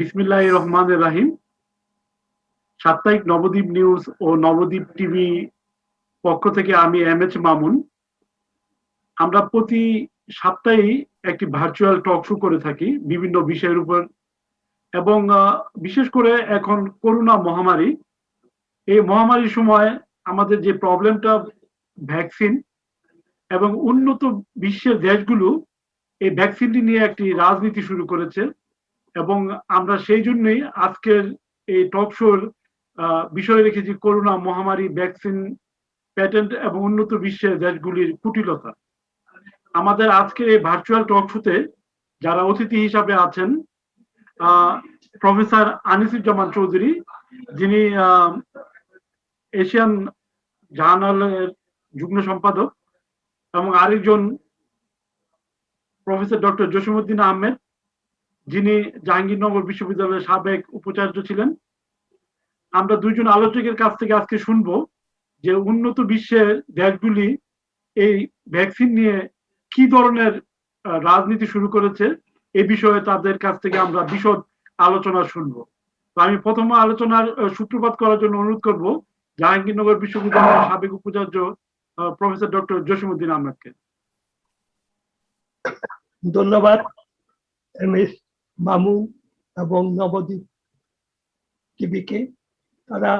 বিসমিল্লাহির রহমানির রাহিম। সাপ্তাহিক নবদ্বীপ নিউজ ও নবদ্বীপ টিভি পক্ষ থেকে আমি এম.এইচ মামুন। আমরা প্রতি সপ্তাহেই একটি ভার্চুয়াল টক শো করে থাকি বিভিন্ন বিষয়ের উপর, এবং বিশেষ করে এখন করোনা মহামারী, এই মহামারীর সময় আমাদের যে প্রবলেমটা ভ্যাকসিন, এবং উন্নত বিশ্বের দেশগুলো এই ভ্যাকসিনটি নিয়ে একটি রাজনীতি শুরু করেছে, এবং আমরা সেই জন্যই আজকের এই টক শোর বিষয় রেখেছি করোনা মহামারী, ভ্যাকসিন, প্যাটেন্ট এবং উন্নত বিশ্বের দেশগুলির কুটিলতা। আমাদের আজকের এই ভার্চুয়াল টক শোতে যারা অতিথি হিসাবে আছেন, প্রফেসর আনিসুজ্জামান চৌধুরী, যিনি এশিয়ান জার্নালের যুগ্ম সম্পাদক, এবং আরেকজন প্রফেসর ডক্টর জসিমউদ্দিন আহমেদ, যিনি জাহাঙ্গীরনগর বিশ্ববিদ্যালয়ের সাবেক উপাচার্য ছিলেন। আমরা দুইজন আলোচকের কাছ থেকে আজকে শুনবো যে উন্নত বিশ্বের দেশগুলি এই ভ্যাকসিন নিয়ে কি ধরনের রাজনীতি শুরু করেছে, এই বিষয়ে তাদের কাছ থেকে আমরা বিশদ আলোচনা শুনবো। তো আমি প্রথম আলোচনার সূত্রপাত করার জন্য অনুরোধ করব জাহাঙ্গীরনগর বিশ্ববিদ্যালয়ের সাবেক উপাচার্য প্রফেসর ডক্টর জসিমউদ্দিন আহমেদকে। ধন্যবাদ এম.এইচ মামুন এবং নবদ্বীপ টিভিকে। তারা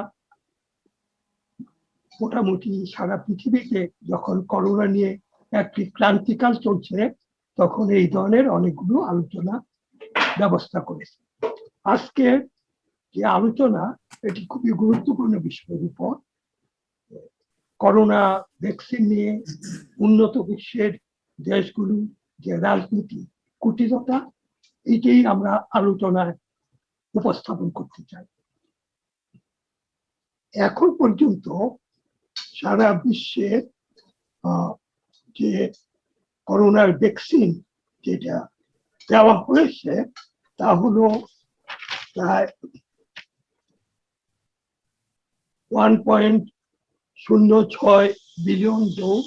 মোটামুটি সারা পৃথিবীতে যখন করোনা নিয়ে একটি ক্রান্তিকাল চলছে, তখন এই ধরনের অনেকগুলো আলোচনা ব্যবস্থা করেছে। আজকে যে আলোচনা, এটি খুবই গুরুত্বপূর্ণ বিষয়ের উপর। করোনা ভ্যাকসিন নিয়ে উন্নত বিশ্বের দেশগুলো যে রাজনীতি, কুটিলতা, এটাই আমরা আলোচনায় উপস্থাপন করতে চাই। এখন পর্যন্ত সারা বিশ্বের যে করোনার ভ্যাকসিন যেটা দেওয়া হয়েছে, তা হলো প্রায় 1.06 বিলিয়ন ডোজ।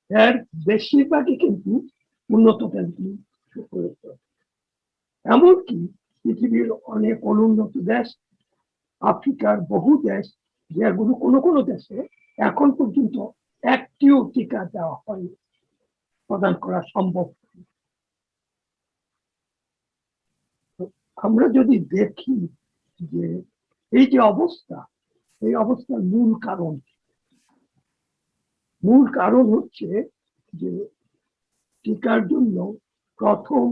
এর বেশিরভাগই কিন্তু উন্নত দেশগুলি করেছে। এমনকি পৃথিবীর অনেক অনুন্নত দেশ, আফ্রিকার বহু দেশ, যেগুলো কোনো কোনো দেশে এখন পর্যন্ত একটিও টিকা দেওয়া হয়নি, প্রদান করা সম্ভব। আমরা যদি দেখি যে এই যে অবস্থা, এই অবস্থার মূল কারণ হচ্ছে যে টিকার জন্য প্রথম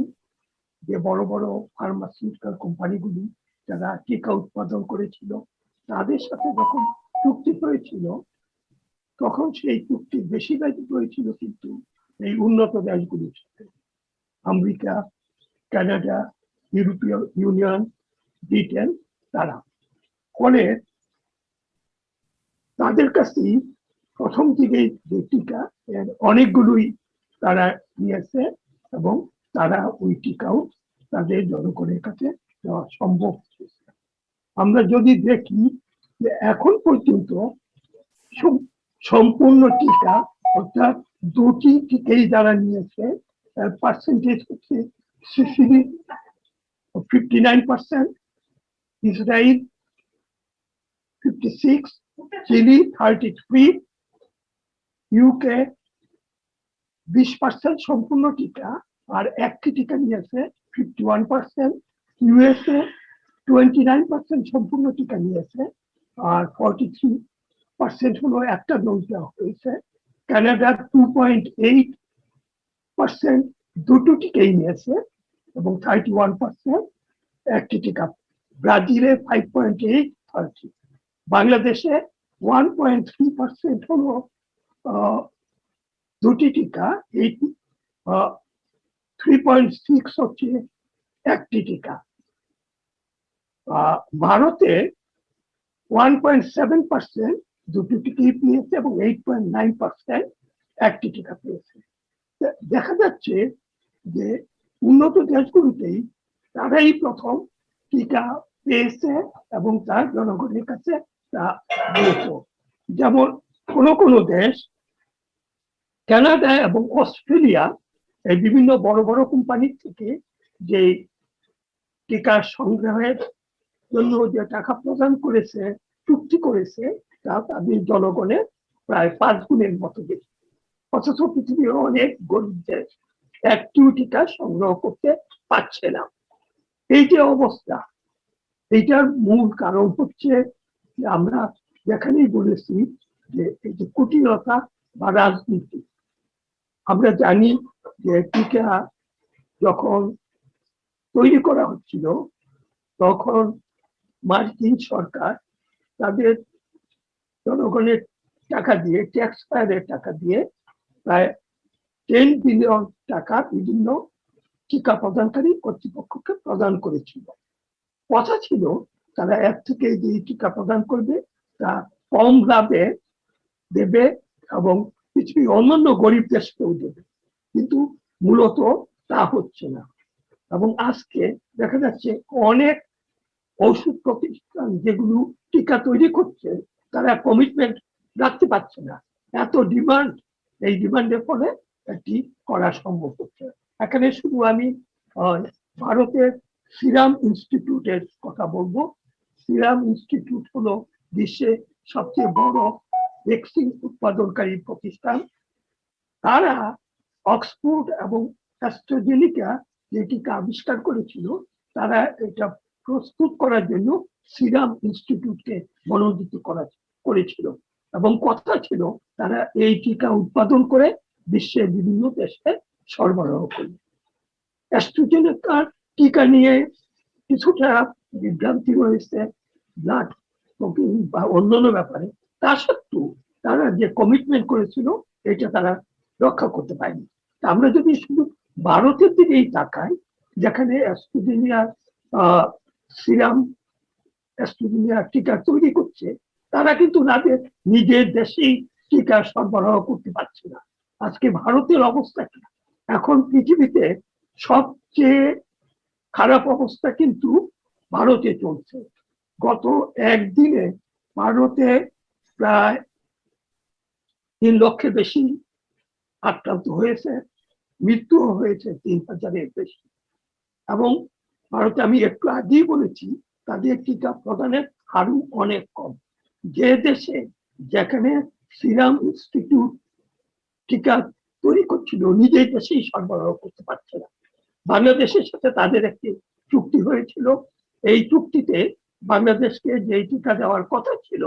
যে বড় বড় ফার্মাসিউটিক্যাল কোম্পানিগুলি যারা টিকা উৎপাদন করেছিল, তাদের সাথে যখন চুক্তি হয়েছিল, তখন সেই চুক্তি বেশিরভাগই হয়েছিল কিন্তু এই উন্নত দেশগুলির সাথে, আমেরিকা, কানাডা, ইউরোপীয় ইউনিয়ন, ব্রিটেন, তারা। ফলে তাদের কাছেই প্রথম থেকেই যে টিকা, এর অনেকগুলোই তারা নিয়েছে, এবং তারা ওই টিকাও তাদের জনগণের কাছে দেওয়া সম্ভব হয়েছে। আমরা যদি দেখি যে এখন পর্যন্ত সম্পূর্ণ টিকা, অর্থাৎ দুটি টিকাই যারা নিয়েছে, তার পার্সেন্টেজ হচ্ছে 59%, ইসরায়েল 56, চিলি 33, ইউকে 20% সম্পূর্ণ টিকা আর একটি টিকা নিয়েছে 51%, ইউএসএ 29% সম্পূর্ণ টিকা নিয়েছে আর 43% হলো একটা ডোজ দেওয়া হয়েছে। কানাডার 2.8% দুটো টিকাই নিয়েছে এবং 31% একটি টিকা। ব্রাজিলে 5.8, বাংলাদেশে 1.3% হলো দুটি টিকা, 3.6 হচ্ছে একটি টিকা। ভারতে 1.7% দুটি টিকাই পেয়েছে এবং 8.9% একটি টিকা পেয়েছে। দেখা যাচ্ছে যে উন্নত দেশগুলোতেই তারাই প্রথম টিকা পেয়েছে এবং তার জনগণের কাছে তা দিয়েছে। যেমন কোনো কোনো দেশ, কানাডা এবং অস্ট্রেলিয়া, এই বিভিন্ন বড় বড় কোম্পানি থেকে যে টিকা সংগ্রহের জন্য যে টাকা প্রদান করেছে, চুক্তি করেছে, তা তাদের জনগণের প্রায় 5 গুণের মতো বেশি। অথচ পৃথিবীর অনেক গরিব দেশ একটিও টিকা সংগ্রহ করতে পারছে না। এই যে অবস্থা, এইটার মূল কারণ হচ্ছে যে আমরা যেখানেই বলেছি যে এই যে কুটিলতা বা রাজনীতি। আমরা জানি যে টিকা যখন তৈরি করা হচ্ছিল, তখন মার্কিন সরকার তাদের জনগণের টাকা দিয়ে, ট্যাক্স পেয়ারের টাকা দিয়ে প্রায় 10 বিলিয়ন টাকা বিভিন্ন টিকা প্রদানকারী কর্তৃপক্ষকে প্রদান করেছিল। কথা ছিল তারা এর থেকে যে টিকা প্রদান করবে তা কম লাভে দেবে এবং পৃথিবীর অন্যান্য গরিব দেশকেও দেবে, কিন্তু মূলত তা হচ্ছে না। এবং আজকে দেখা যাচ্ছে অনেক ঔষধ প্রতিষ্ঠান যেগুলো টিকা তৈরি করছে, তারা কমিটমেন্ট রাখতে পারছে না। এত ডিমান্ড, এই ডিমান্ডের ফলে এটি করা সম্ভব হচ্ছে। এখানে শুধু আমি ভারতের সিরাম ইনস্টিটিউটের কথা বলবো। সিরাম ইনস্টিটিউট হলো বিশ্বের সবচেয়ে বড় ভ্যাকসিন উৎপাদনকারী প্রতিষ্ঠান। তারা অক্সফোর্ড এবং অ্যাস্ট্রাজেনিকা যে টিকা আবিষ্কার করেছিল, তারা এটা প্রস্তুত করার জন্য সিরাম ইনস্টিটিউটকে মনোনীত করেছিল এবং কথা ছিল তারা এই টিকা উৎপাদন করে বিশ্বের বিভিন্ন দেশে সরবরাহ করবে। অ্যাস্ট্রাজেনিকার টিকা নিয়ে কিছুটা বিভ্রান্তি রয়েছে, ব্লাড প্রোটিন বা অন্যান্য ব্যাপারে। তা সত্ত্বেও তারা যে কমিটমেন্ট করেছিল এটা তারা রক্ষা করতে পারেনি। আমরা যদি শুধু ভারতের দিকেই তাকাই, যেখানে সিরাম অ্যাস্ট্রাজেনিকা টিকা তৈরি করছে, তারা কিন্তু তাদের নিজের দেশেই টিকা সরবরাহ করতে পারছে না। আজকে ভারতের অবস্থা কি? এখন পৃথিবীতে সবচেয়ে খারাপ অবস্থা কিন্তু ভারতে চলছে। গত একদিনে ভারতে প্রায় 3 লক্ষের বেশি আক্রান্ত হয়েছে, মৃত্যু হয়েছে 3000-এর বেশি। এবং ভারতে আমি একটু আগেই বলেছি তাদের টিকা প্রদানের হারও অনেক কম। যে দেশে, যেখানে সিরাম ইনস্টিটিউট টিকা তৈরি করছিল, নিজের দেশেই সরবরাহ করতে পারছে না। বাংলাদেশের সাথে তাদের একটি চুক্তি হয়েছিল। এই চুক্তিতে বাংলাদেশকে যে টিকা দেওয়ার কথা ছিল,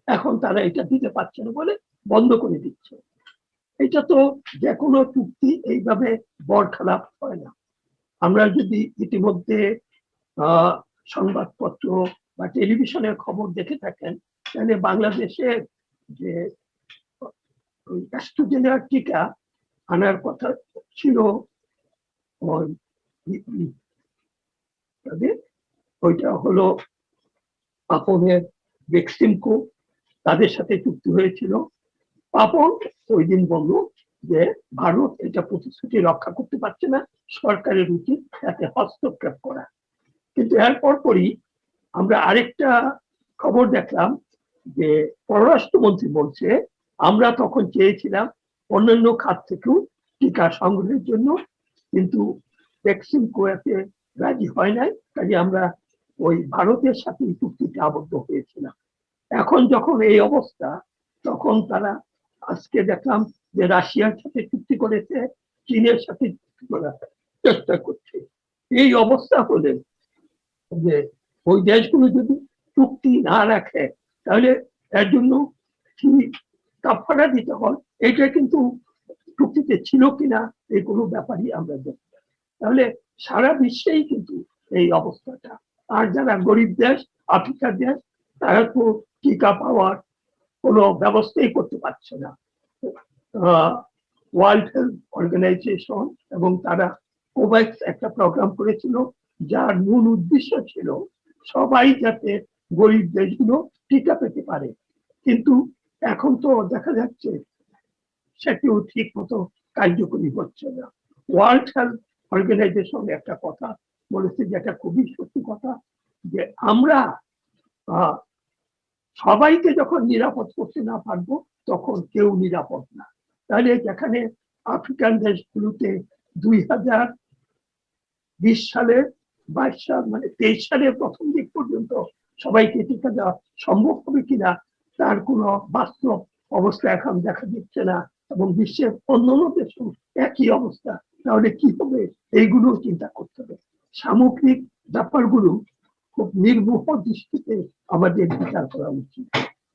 এখন তারা এটা দিতে পারছে না বলে বন্ধ করে দিচ্ছে। এটা তো যে কোনো চুক্তি এইভাবে বরখেলাপ হয় না। আমরা যদি ইতিমধ্যে সংবাদপত্র বা টেলিভিশনের খবর দেখে থাকেন, তাহলে বাংলাদেশের যে অ্যাস্ট্রাজেনিকা টিকা আনার কথা ছিল, ওইটা হলো পাপনের ভ্যাকসিনকো, তাদের সাথে চুক্তি হয়েছিল। পাপন ওই দিন বলল যে ভারত এটা প্রতিশ্রুতি রক্ষা করতে পারছে না, সরকারের উচিত এতে হস্তক্ষেপ করা। কিন্তু এর পরপরই আমরা আরেকটা খবর দেখলাম যে পররাষ্ট্রমন্ত্রী বলছে আমরা তখন চেয়েছিলাম অন্যান্য খাত থেকেও টিকা সংগ্রহের জন্য, কিন্তু ভ্যাকসিন কোয়াতে রাজি হয় নাই, কাজে আমরা ওই ভারতের সাথে চুক্তিতে আবদ্ধ হয়েছিলাম। এখন যখন এই অবস্থা, তখন তারা আজকে দেখলাম যে রাশিয়ার সাথে চুক্তি করেছে, চীনের সাথে চুক্তি করার চেষ্টা করছে। এই অবস্থা হলে যে ওই দেশগুলো যদি চুক্তি না রাখে, তাহলে এর জন্য কি কাফারা দিতে হয়, এটা কিন্তু চুক্তিতে ছিল কিনা এই কোনো ব্যাপারই আমরা দেখি। তাহলে সারা বিশ্বেই কিন্তু এই অবস্থাটা। আর যারা গরিব দেশ, আফ্রিকার দেশ, তারা তো টিকা পাওয়ার কোনো ব্যবস্থাই করতে পারছে না। ওয়ার্ল্ড হেলথ অর্গানাইজেশন এবং তারা কোভ্যাক্স একটা প্রোগ্রাম করেছিল, যার মূল উদ্দেশ্য ছিল সবাই যাতে গরিব দেশগুলো টিকা পেতে পারে। কিন্তু এখন তো দেখা যাচ্ছে সেটিও ঠিক মতো কার্যকরী হচ্ছে না। ওয়ার্ল্ড হেলথ অর্গানাইজেশন একটা কথা বলেছে, যেটা খুবই সত্যি কথা, যে আমরা সবাইকে যখন নিরাপদ করতে না পারবো, তখন কেউ নিরাপদ না। তাহলে যেখানে আফ্রিকান দেশগুলোতে 2020 সালে 22 সাল মানে 23 সালের প্রথম দিক পর্যন্ত সবাইকে টিকা দেওয়া সম্ভব হবে কিনা তার কোনো বাস্তব অবস্থা এখন দেখা দিচ্ছে না, এবং বিশ্বের অন্যান্য দেশেও একই অবস্থা। তাহলে কি হবে এইগুলো চিন্তা করতে হবে। সামগ্রিক ব্যাপারগুলো খুব নির্মোহ দৃষ্টিতে আমাদের বিচার করা উচিত।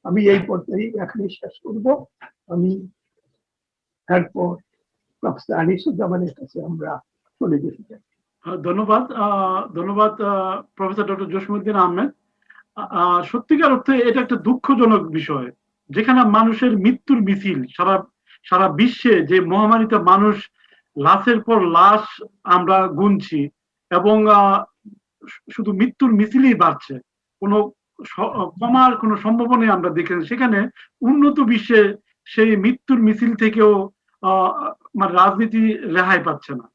আমি এই পর্যায়ে এখানে শেষ করব। আমি এরপর প্রফেসর আনিসুজ্জামানের কাছে আমরা চলে যেতে চাই। ধন্যবাদ। ধন্যবাদ প্রফেসর ডক্টর জসিমউদ্দিন আহমেদ। সত্যিকার অর্থে এটা একটা দুঃখজনক বিষয়, যেখানে মানুষের মৃত্যুর মিছিল সারা সারা বিশ্বে, যে মহামারীতে মানুষ লাশের পর লাশ আমরা গুনছি, এবং শুধু মৃত্যুর মিছিলই বাড়ছে, কোনো কমার কোনো সম্ভাবনাই আমরা দেখি না। সেখানে উন্নত বিশ্বে সেই মৃত্যুর মিছিল থেকেও মানে রাজনীতি রেহাই পাচ্ছে না।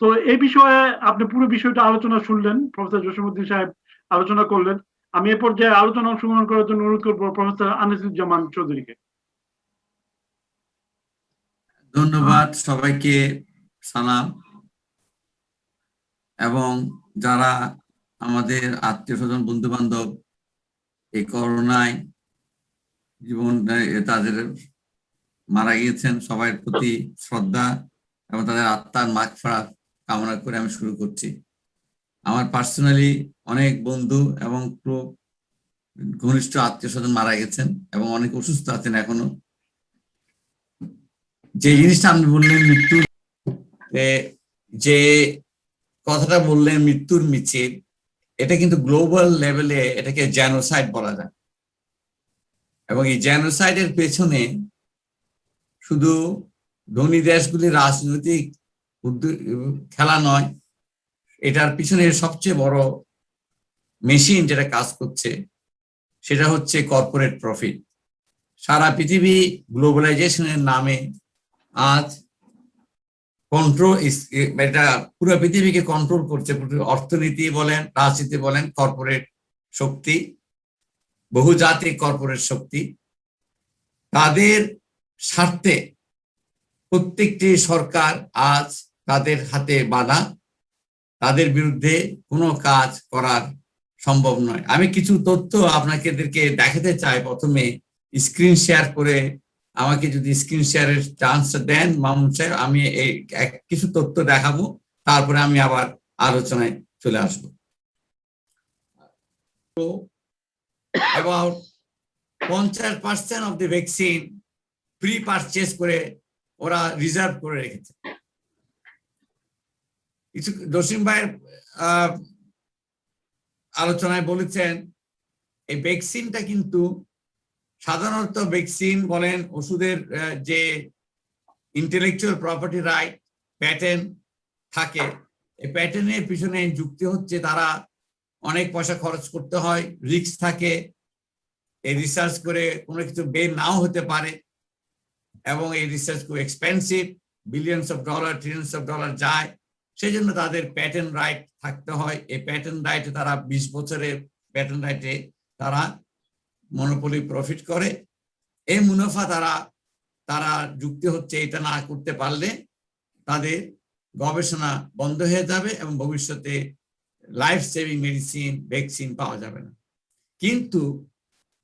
তো এই বিষয়ে আপনি পুরো বিষয়টা আলোচনা শুনলেন, প্রফেসর জসিমউদ্দিন সাহেব আলোচনা করলেন। আমি এ পর্যায়ে আলোচনা অংশগ্রহণ করার জন্য অনুরোধ করবো প্রফেসর আনিসুজ্জামান চৌধুরীকে। ধন্যবাদ সবাইকে, সালাম। এবং যারা আমাদের আত্মীয় স্বজন বন্ধু বান্ধব এই করোনায় জীবন তাদের মারা গিয়েছেন, সবার প্রতি শ্রদ্ধা এবং তাদের আত্মার মাগফিরাত কামনা করে আমি শুরু করছি। আমার পার্সোনালি অনেক বন্ধু এবং খুব ঘনিষ্ঠ আত্মীয় স্বজন মারা গেছেন এবং অনেক অসুস্থ আছেন এখনো। যে জিনিসটা আপনি বললেন মৃত্যুর, যে কথাটা বললেন মৃত্যুর মিছিল, এটা কিন্তু গ্লোবাল লেভেলে এটাকে জেনোসাইড বলা যায়। এবং এই জেনোসাইডের পেছনে শুধু ধনী দেশগুলির রাজনৈতিক খেলা নয়, এটার পিছনে সবচেয়ে বড় মেশিন যেটা কাজ করছে সেটা হচ্ছে কর্পোরেট প্রফিট। সারা পৃথিবী গ্লোবালাইজেশনের নামে আজ কন্ট্রোল, এটা পুরো পৃথিবীকে কন্ট্রোল করছে। অর্থনীতি বলেন, রাজনীতি বলেন, কর্পোরেট শক্তি, বহুজাতিক কর্পোরেট শক্তি, তাদের স্বার্থে প্রত্যেকটি সরকার আজ তাদের হাতে বাঁধা, তাদের বিরুদ্ধে কোনো কাজ করার সম্ভব নয়। আমি কিছু তথ্য আপনাদেরকে দেখাতে চাই। প্রথমে স্ক্রিন শেয়ার করে, আমাকে যদি স্ক্রিন শেয়ারের চান্স দেন মামুন সাহেব, আমি এই কিছু তথ্য দেখাবো, তারপরে আমি আবার আলোচনায় চলে আসব। তো about 50% of the vaccine pre purchase করে ওরা রিজার্ভ করে রেখেছে। কিছু জসিম ভাইয়ের আলোচনায় বলেছেন এই ভ্যাকসিনটা কিন্তু সাধারণত ভ্যাকসিন বলেন, ওষুধের যে ইন্টেলেকচুয়াল প্রপার্টি রাইট, প্যাটেন্ট থাকে, এই প্যাটেন্টের পিছনে যুক্তি হচ্ছে তারা অনেক পয়সা খরচ করতে হয়, রিস্ক থাকে, এই রিসার্চ করে কোনো কিছু বের নাও হতে পারে, এবং এই রিসার্চ খুব expensive, billions of dollar, trillions of dollar যায়। সেই জন্য তাদের প্যাটেন্ট রাইট থাকতে হয়। এই প্যাটেন্ট রাইটে তারা 20 বছরের প্যাটেন্ট রাইটে তারা মনোপলি প্রফিট করে। এই মুনাফা তারা যুক্তি হচ্ছে এটা না করতে পারলে তাদের গবেষণা বন্ধ হয়ে যাবে এবং ভবিষ্যতে লাইফ সেভিং মেডিসিন, ভ্যাকসিন পাওয়া যাবে না। কিন্তু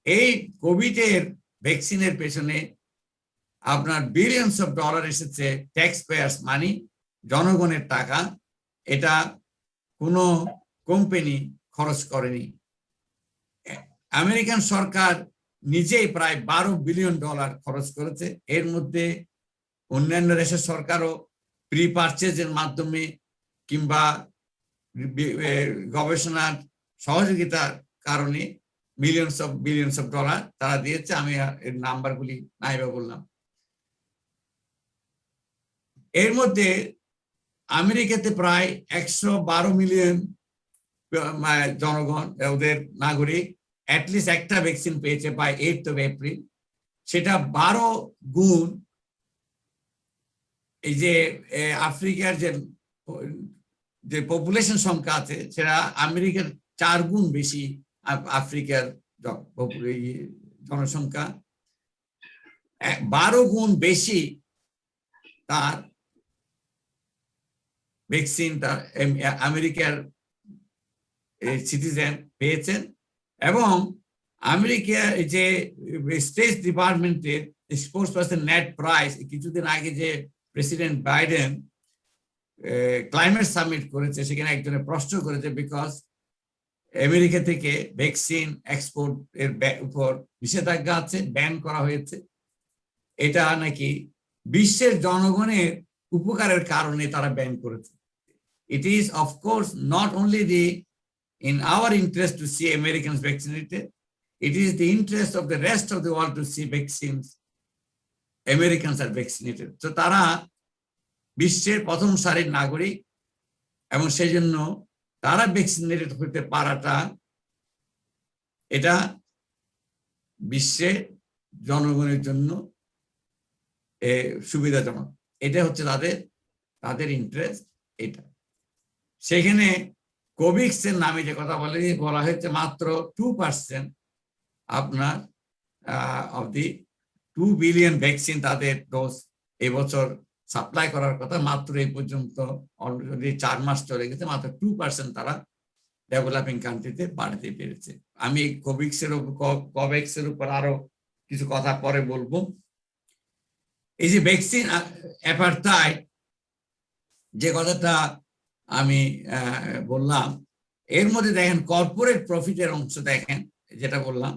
এই কোভিডের ভ্যাকসিনের পেছনে আপনার বিলিয়নস অফ ডলার এসেছে, ট্যাক্স পেয়ার্স মানি, জনগণের টাকা। এটা কোনো কোম্পানি খরচ করেনি। আমেরিকান সরকার নিজেই প্রায় 12 বিলিয়ন ডলার খরচ করেছে। এর মধ্যে অন্যান্য দেশের সরকারও প্রি পারচেজের মাধ্যমে কিংবা গবেষণার সহযোগিতার কারণে বিলিয়নস অফ ডলার তারা দিয়েছে। আমি এর নাম্বারগুলি নাইবা বললাম। এর মধ্যে আমেরিকাতে প্রায় 112 মিলিয়ন জনগণ, ওদের নাগরিক অ্যাটলিস্ট একটা ভ্যাকসিন পেয়েছে বাই 8th of April। সেটা 12 গুণ এই যে আফ্রিকার যে পপুলেশন সংখ্যা আছে সেটা আমেরিকার 4 গুণ বেশি। আফ্রিকার জনসংখ্যা 12 গুণ বেশি তার ভ্যাকসিন, আমেরিকার সিটিজেন পেয়েছেন এবং আমেরিকা যে স্টেট ডিপার্টমেন্টের স্পোর্টস পার্সন নেট প্রাইস কিছুদিন আগে যে প্রেসিডেন্ট বাইডেন ক্লাইমেট সামিট করেছে সেখানে একজনে প্রশ্ন করেছে বিকজ আমেরিকা থেকে ভ্যাকসিন এক্সপোর্ট এর উপর নিষেধাজ্ঞা আছে, ব্যান করা হয়েছে। এটা নাকি বিশ্বের জনগণের উপকারের কারণে তারা ব্যান করেছে। It is of course not only in our interest to see Americans vaccinated, it is the interest of the rest of the world to see vaccines. Americans are vaccinated. So তারা বিশ্বের প্রথম সারির নাগরিক এবং সেই জন্য তারা ভ্যাকসিনেটেড হতে পারাটা এটা বিশ্বের জনগণের জন্য সুবিধাজনক। এটা হচ্ছে তাদের ইন্টারেস্ট। এটা সেখানে কোভিক্স এর নামে যে কথা বলা হয়েছে মাত্র 2% আপনার অফ দি 2 বিলিয়ন ভ্যাকসিন তাদের ডোজ এবছর সাপ্লাই করার কথা, মাত্র এই পর্যন্ত অলরেডি 4 মাস চলে গেছে, মাত্র 2% তারা ডেভেলপিং কান্ট্রিতে বাড়তে পেরেছে। আমি কোভ্যাক্স এর উপর আরো কিছু কথা পরে বলবো। এই যে ভ্যাকসিন অ্যাপারথাইড যে কথাটা আমি বললাম, এর মধ্যে দেখেন কর্পোরেট প্রফিটের অংশ দেখেন, যেটা বললাম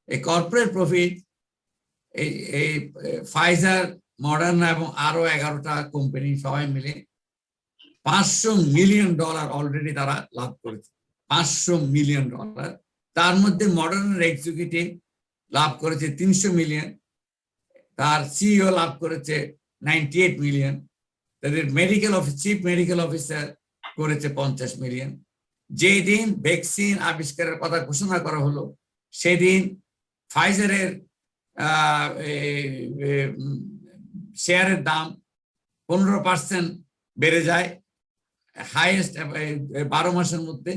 এই কর্পোরেট প্রফিট এই ফাইজার, মডার্না এবং আরো 11টা কোম্পানি সবাই মিলে $500 মিলিয়ন অলরেডি তারা লাভ করেছে। $500 মিলিয়ন। তার মধ্যে মডার্নার এক্সিকিউটিভ লাভ করেছে 300 মিলিয়ন, তার সিইও লাভ করেছে 98 মিলিয়ন, তাদের চিফ মেডিকেল অফিসার করেছে 50 মিলিয়ন। যেদিন ভ্যাকসিন আবিষ্কারের কথা ঘোষণা করা হলো সেদিন ফাইজারের শেয়ারের দাম 15% বেড়ে যায়, হাইয়েস্ট 12 মাসের মধ্যে।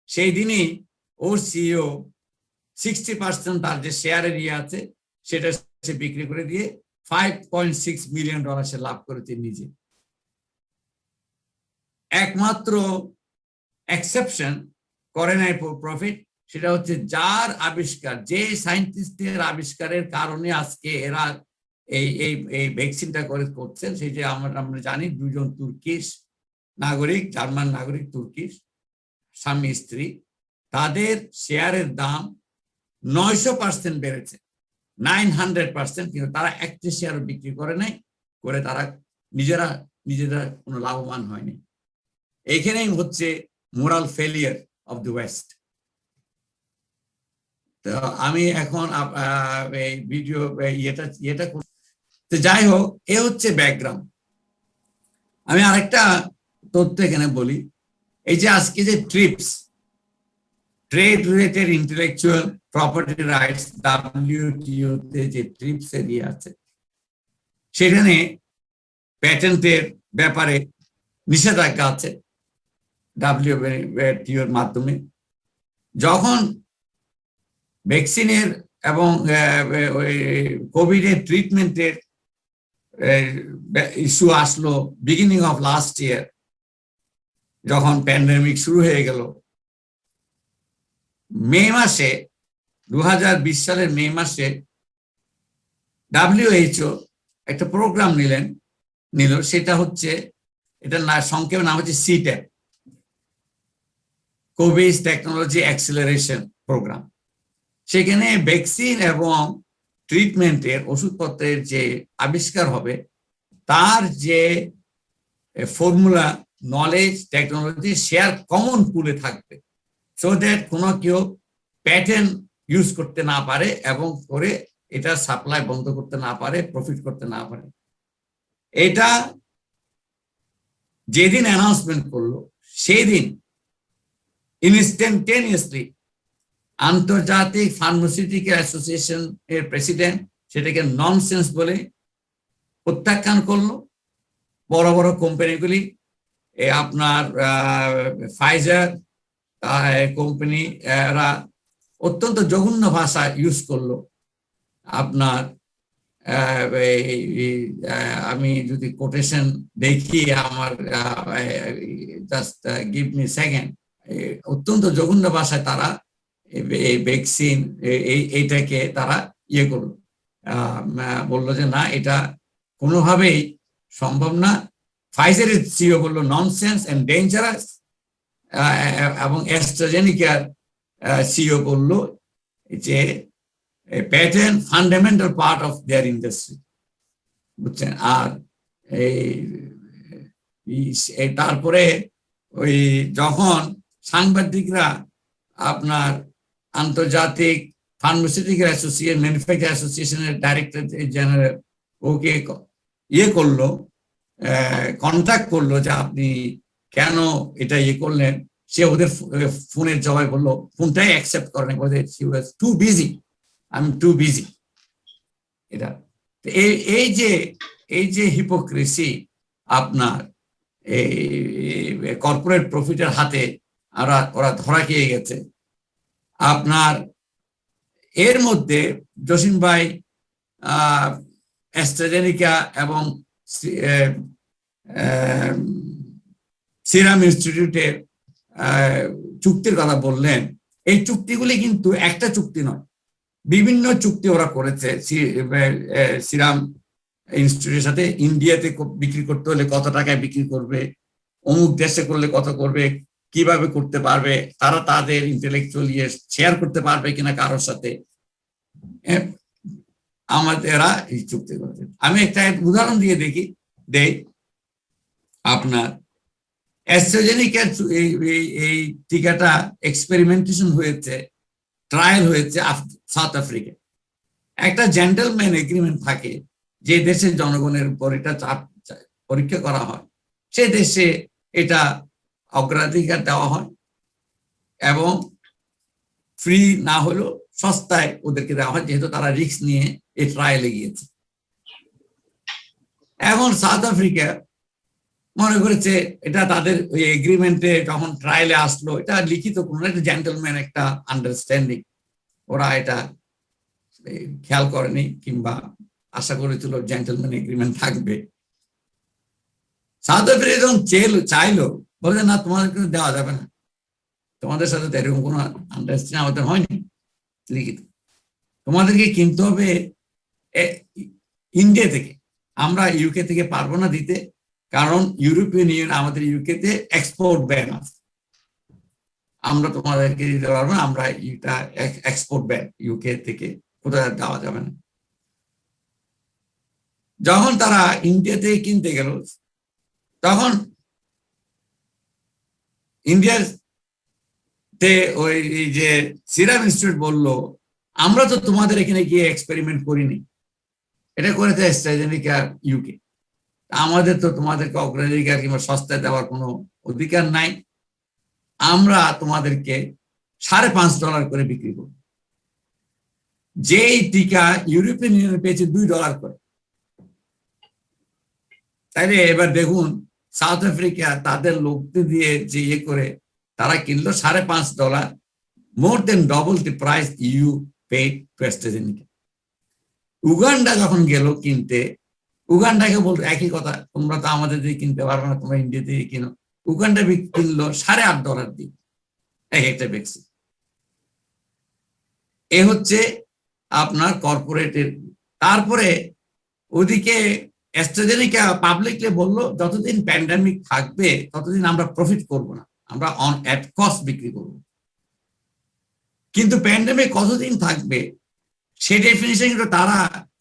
সেই দিনই ওর সিইও 60% তার যে শেয়ারের আছে সেটা সে বিক্রি করে দিয়ে $5.6 মিলিয়ন সে লাভ করেছে নিজে। একমাত্র এক্সেপশন করে নাই প্রফিট, সেটা হচ্ছে যার আবিষ্কার, যে সায়েন্টিস্টের আবিষ্কারের কারণে আজকে এরা এই ভ্যাকসিনটা করছেন, সেই যে আমরা জানি 2 জন তুর্কিশ নাগরিক, জার্মান নাগরিক তুর্কিশ, স্বামী স্ত্রী, তাদের শেয়ারের দাম 900% বেড়েছে, 900%, কিন্তু তারা একটা শেয়ারও বিক্রি করে নাই, করে তারা নিজেরা কোনো লাভবান হয়নি। এইখানেই হচ্ছে moral failure of the West. তো আমি এখন এই ভিডিও ইয়েটা তো যাই হোক, এ হচ্ছে ব্যাকগ্রাউন্ড। আমি আরেকটা তথ্য এখানে বলি, এই যে আজকে যে TRIPS, trade related intellectual property rights, WTO তে যে ট্রিপস এর আছে, সেখানে প্যাটেন্টের ব্যাপারে নিষেধাজ্ঞা আছে WTO এর মাধ্যমে। যখন ভ্যাকসিনের এবং কোভিড এর ট্রিটমেন্টের ইস্যু আসলো বিগিনিং অফ লাস্ট ইয়ার, যখন প্যান্ডেমিক শুরু হয়ে গেল, মে মাসে 2020 সালের মে মাসে WHO একটা প্রোগ্রাম নিল, সেটা হচ্ছে, এটার সংক্ষেপে নাম হচ্ছে CTAP, Covid technology acceleration programme. সেখানে ভ্যাকসিন এবং ট্রিটমেন্টের ওষুধপত্রের যে আবিষ্কার হবে তার যে formula, knowledge, technology share common পুলে থাকবে, সো দ্যাট কোনো কেউ প্যাটেন্ট ইউজ করতে না পারে এবং করে এটা সাপ্লাই বন্ধ করতে না পারে, প্রফিট করতে না পারে। এটা যেদিন অ্যানাউন্সমেন্ট করলো সেদিন ইনস্ট্যান্টেনিয়াসলি আন্তর্জাতিক ফার্মাসিউটিক্যাল অ্যাসোসিয়েশন এর প্রেসিডেন্ট সেটাকে ননসেন্স বলে প্রত্যাখ্যান করলো। বড় বড় কোম্পানিগুলি, আপনার ফাইজার কোম্পানি, এরা অত্যন্ত জঘন্য ভাষা ইউজ করলো। আপনার আমি যদি কোটেশন দেখি, আমার জাস্ট গিভ মি সেকেন্ড, অত্যন্ত জঘন্য ভাষায় তারা এই ভ্যাকসিন এইটাকে তারা ইয়ে করলো, বললো যে না এটা কোনোভাবেই সম্ভব না। ফাইজারের সিও বললো ননসেন্স এন্ড ডেঞ্জারাস, এবং অ্যাস্ট্রাজেনিকার সিও বললো যে pattern fundamental part of their industry, বুঝছেন। আর তারপরে ওই যখন সাংবাদিকরা আপনার আন্তর্জাতিক ফার্মাসিউটিক্যাল অ্যাসোসিয়েশন ম্যানুফ্যাকচার অ্যাসোসিয়েশনের ডাইরেক্টর জেনারেল ওকে ইয়ে করলো, কন্ট্যাক্ট করলো যে আপনি কেন এটা ইয়ে করলেন, সে ওদের ফোনের জবাবে বললো, ফোনটাই অ্যাকসেপ্ট করেন, বলে she was too busy, I'm too busy। এটা এই যে হিপোক্রেসি আপনার এই কর্পোরেট প্রফিটের হাতে ওরা ধরা খেয়ে গেছে আপনার। এর মধ্যে জসিম ভাই অ্যাস্ট্রাজেনিকা এবং সিরাম ইনস্টিটিউটের চুক্তির কথা বললেন। এই চুক্তিগুলি কিন্তু একটা চুক্তি নয়, বিভিন্ন চুক্তি ওরা করেছে। সিরাম ইনস্টিটিউটের সাথে ইন্ডিয়াতে বিক্রি করতে হলে কত টাকায় বিক্রি করবে, অমুক দেশে করলে কত করবে, কিভাবে করতে পারবে, তারা তাদের ইন্টেলেকচুয়াল ইয়ে শেয়ার করতে পারবে কিনা কারোর সাথে, আমাদের এই চুক্তি করেছে। আমি একটা উদাহরণ দিয়ে দেই আপনার অ্যাস্ট্রাজেনিকার এই টিকাটা এক্সপেরিমেন্টেশন হয়েছে, ট্রায়াল হয়েছে সাউথ আফ্রিকায়। একটা জেন্টলম্যান এগ্রিমেন্ট থাকে, যে দেশের জনগণের উপর এটা পরীক্ষা করা হয় সে দেশে এটা অগ্রাধিকার দেওয়া হয়, এবং ফ্রি না হলেও সস্তায় ওদেরকে দেওয়া হয়, যেহেতু তারা রিস্ক নিয়ে এই ট্রায়ালে গিয়েছে। এখন সাউথ আফ্রিকা মনে করেছে এটা তাদের ওই এগ্রিমেন্টে যখন ট্রায়ালে আসলো, এটা লিখিত কোনো একটা জেন্টলম্যান একটা আন্ডারস্ট্যান্ডিং, ওরা এটা খেয়াল করেনি কিংবা আশা করেছিল জেন্টলম্যান এগ্রিমেন্ট থাকবে। সাউথ আফ্রিকা যখন চাইলো, বলে না তোমাদেরকে দেওয়া যাবে না, তোমাদের সাথে এরকম কোনো আন্ডারস্ট্যান্ডিং আমাদের হয়নি লিখিত, তোমাদেরকে কিনতে হবে ইন্ডিয়া থেকে, আমরা ইউকে থেকে পারবো না দিতে, কারণ ইউরোপিয়ান ইউনিয়ন আমাদের ইউকেতে এক্সপোর্ট ব্যান আছে, আমরা তোমাদেরকে দিতে পারবো না, আমরা এটা এক্সপোর্ট ব্যান ইউকে থেকে কোথাও দেওয়া যাবে না। যখন তারা ইন্ডিয়া থেকে কিনতে গেল, তখন ইন্ডিয়াতে ওই যে সিরাম ইনস্টিটিউট বললো, আমরা তো তোমাদের এখানে গিয়ে এক্সপেরিমেন্ট করিনি, এটা করেছে অ্যাস্ট্রাজেনিকা ইউকে, আমাদের তো তোমাদেরকে অগ্রাধিকার কিংবা সস্তায় দেওয়ার কোনো অধিকার নাই, আমরা তোমাদেরকে $5.5 করে বিক্রি করব। যেই টিকা ইউরোপিয়ান ইউনিয়ন পেয়েছে $2 করে। তাইলে এবার দেখুন সাউথ আফ্রিকা তাদের লোকদের দিয়ে যে ইয়ে করে তারা কিনলো $5.5, more than double the price you paid to AstraZeneca. Uganda যখন গেল কিনতে, উগান্ডাকে বলতো একই কথা, তোমরা তো আমাদের দিয়ে কিনতে পারবে না, তোমরা ইন্ডিয়া থেকে কিনো। উগান্ডা কিনলো $8.5 দিয়ে এক একটা ভ্যাকসিন। এ হচ্ছে আপনার কর্পোরেটের। তারপরে ওদিকে অ্যাস্ট্রাজেনিকা পাবলিকলি বললো, যতদিন প্যান্ডামিক থাকবে ততদিন আমরা প্রফিট করব না, আমরা অন অ্যাট কস্ট বিক্রি করব। কিন্তু প্যান্ডামিক কতদিন থাকবে সে ডেফিনিশন কিন্তু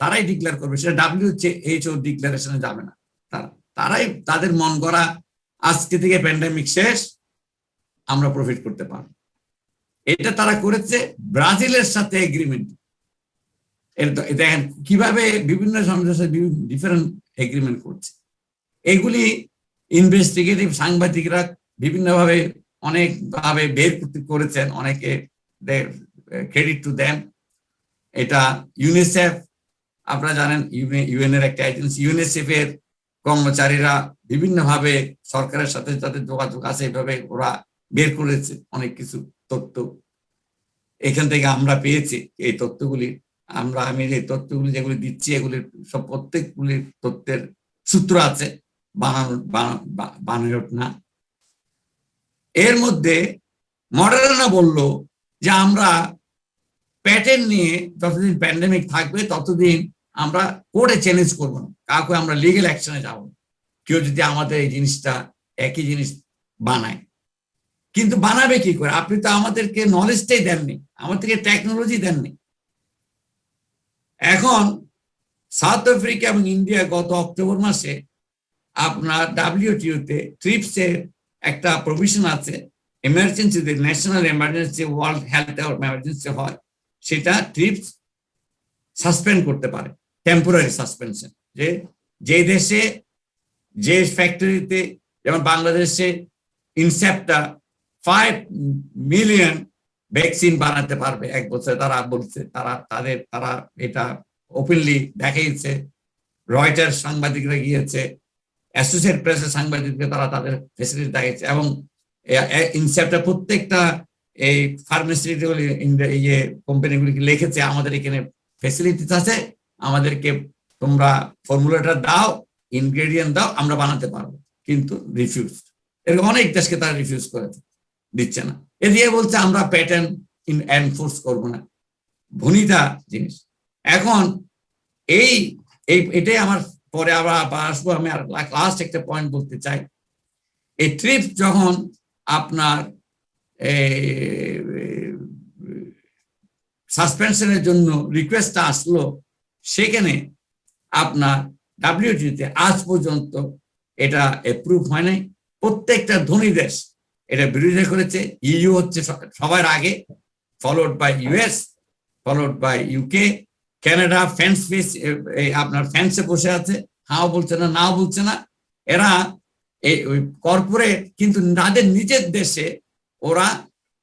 তারাই ডিক্লেয়ার করবে, সেটা WHO ডিক্লারেশনে যাবে না। তারাই তাদের মন করা আজকে থেকে প্যান্ডামিক শেষ, আমরা প্রফিট করতে পারবো। এটা তারা করেছে ব্রাজিলের সাথে এগ্রিমেন্ট। দেখেন কিভাবে বিভিন্ন সমস্যার ডিফারেন্ট এগ্রিমেন্ট করছে। এগুলি ইনভেস্টিগেটিভ সাংবাদিকরা বিভিন্নভাবে অনেকভাবে বের করেছেন, অনেকে ক্রেডিট টু দেম। এটা ইউনিসেফ, আপনারা জানেন ইউএন এর একটা এজেন্সি, ইউনিসেফ এর কর্মচারীরা বিভিন্নভাবে সরকারের সাথে যাদের যোগাযোগ আছে এভাবে ওরা বের করেছে অনেক কিছু তথ্য। এখান থেকে আমরা পেয়েছি এই তথ্যগুলি, আমি যে তথ্যগুলি যেগুলি দিচ্ছি এগুলির সব প্রত্যেকগুলির তথ্যের সূত্র আছে, বানানো না। এর মধ্যে মডার্না বলল যে আমরা প্যাটেন্ট নিয়ে যতদিন প্যান্ডেমিক থাকবে ততদিন আমরা কোর্টে চ্যালেঞ্জ করবো না, কাউকে আমরা লিগেল অ্যাকশনে যাব না কেউ যদি আমাদের এই জিনিসটা একই জিনিস বানায়। কিন্তু বানাবে কি করে? আপনি তো আমাদেরকে নলেজটাই দেননি, আমাদেরকে টেকনোলজি দেননি। এখন সাউথ আফ্রিকা এবং ইন্ডিয়া গত অক্টোবর মাসে আপনার WTO-তে ট্রিপসের একটা প্রভিশন আছে, emergency national emergency, world health emergency হয়, সেটা ট্রিপস সাসপেন্ড করতে পারে, টেম্পোরারি সাসপেনশন। যে দেশে যে ফ্যাক্টরিতে, যেমন বাংলাদেশে ইনসেপ্টা 5 মিলিয়ন ভ্যাকসিন বানাতে পারবে এক বছরে, তারা বলছে, তারা এটা ওপেনলি দেখাইছে, রয়টার সাংবাদিকরা গিয়েছে, অ্যাসোসিয়েট প্রেসের সাংবাদিকরা তারা তাদের ফেসিলিটি দেখাইছে, এবং ইনসেপ্টা প্রত্যেকটা এই ফার্মাসিউটিক্যাল ইয়ে কোম্পানিগুলিকে লিখেছে আমাদের এখানে ফেসিলিটিস আছে, আমাদেরকে তোমরা ফর্মুলাটা দাও, ইনগ্রেডিয়েন্ট দাও, আমরা বানাতে পারবো। কিন্তু রিফিউজ, এরকম অনেক দেশকে তারা রিফিউজ করেছে, দিচ্ছে না। এ দিয়ে বলছে আমরা প্যাটার্ন এনফোর্স করবো না, ভনিতা জিনিস। এখন এটাই আমার পরে আবার আসবো। আমি আর লাস্ট একটা পয়েন্ট বলতে চাই, এই ট্রিপ যখন আপনার সাসপেনশনের জন্য রিকোয়েস্টটা আসলো, সেখানে আপনার WTO-তে আজ পর্যন্ত এটা অ্যাপ্রুভ হয় নাই। প্রত্যেকটা ধনী দেশ এটা বিরোধিতা করেছে। EU হচ্ছে সবার আগে, followed by US, followed by UK, Canada আপনার ফ্যান্সে বসে আছে, হাও বলছে না, নাও বলছে না। এরা এই কর্পোরেট, কিন্তু তাদের নিজের দেশে ওরা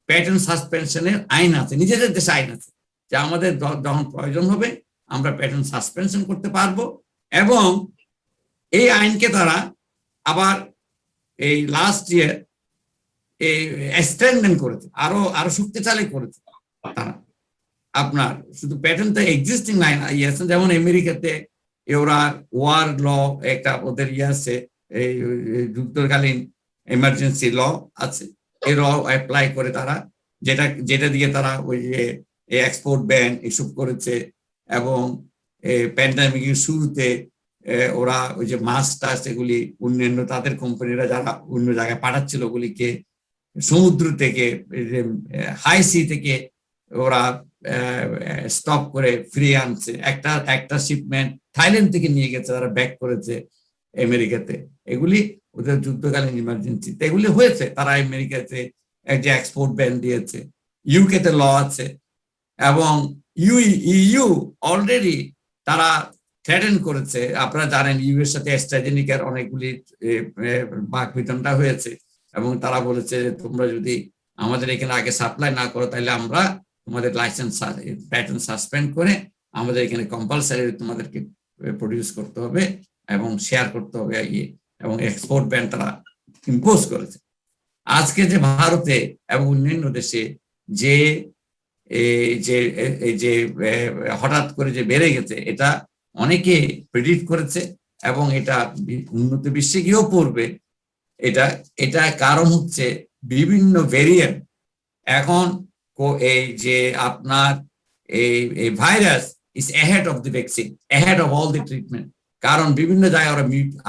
প্যাটার্ন সাসপেনশনের আইন আছে, নিজেদের দেশে আইন আছে যে আমাদের যখন প্রয়োজন হবে আমরা প্যাটার্ন সাসপেনশন করতে পারবো। এবং এই আইনকে তারা আবার এই লাস্ট ইয়ার এক্সটেন্ড করেছে, আরো শক্তিশালী করেছে তারা। আপনার শুধু প্যাটার্নটা এক্সিস্টিং লাইন আছে, যেমন আমেরিকাতে ওরা ওয়ার ল একটা ওদের আছে, এই যুদ্ধকালীন এমার্জেন্সি ল আছে, এই ল অ্যাপ্লাই করে তারা, যেটা দিয়ে তারা ওই যে এক্সপোর্ট ব্যান এসব করেছে। এবং প্যান্ডামিকের শুরুতে ওরা ওই যে মাস্ক টাস এগুলি অন্যান্য তাদের কোম্পানিরা যারা অন্য জায়গায় পাঠাচ্ছিল ওগুলিকে সমুদ্র থেকে, হাই সি থেকে ওরা স্টপ করে ফিরিয়ে আনছে। একটা শিপমেন্ট থাইল্যান্ড থেকে নিয়ে গেছে, তারা ব্যাক করেছে আমেরিকাতে। এগুলি ওদের যুদ্ধকালীন ইমার্জেন্সি এগুলি হয়েছে। তারা আমেরিকাতে যে এক্সপোর্ট ব্যান দিয়েছে, ইউকেতে ল আছে, এবং ইউ অলরেডি তারা থ্রেটেন করেছে। আপনারা জানেন ইউ এর সাথে অ্যাস্ট্রাজেনিকার অনেকগুলি বাকবিতণ্ডা হয়েছে, এবং তারা বলেছে তোমরা যদি আমাদের এখানে আগে সাপ্লাই না করো তাহলে আমরা তোমাদের লাইসেন্স প্যাটার্ন সাসপেন্ড করে আমাদের এখানে কম্পালসারি তোমাদেরকে প্রডিউস করতে হবে এবং শেয়ার করতে হবে, এবং এক্সপোর্ট ব্যান তারা ইম্পোজ করেছে। আজকে যে ভারতে এবং অন্যান্য দেশে যে হঠাৎ করে যে বেড়ে গেছে, এটা অনেকে প্রেডিক্ট করেছে, এবং এটা উন্নত বিশ্বে গিয়েও পড়বে। এটা কারণ হচ্ছে বিভিন্ন ভেরিয়েন্ট। এখন এই যে আপনার এই virus is ahead of the vaccine, ahead of all the treatment. কারণ বিভিন্ন জায়গায়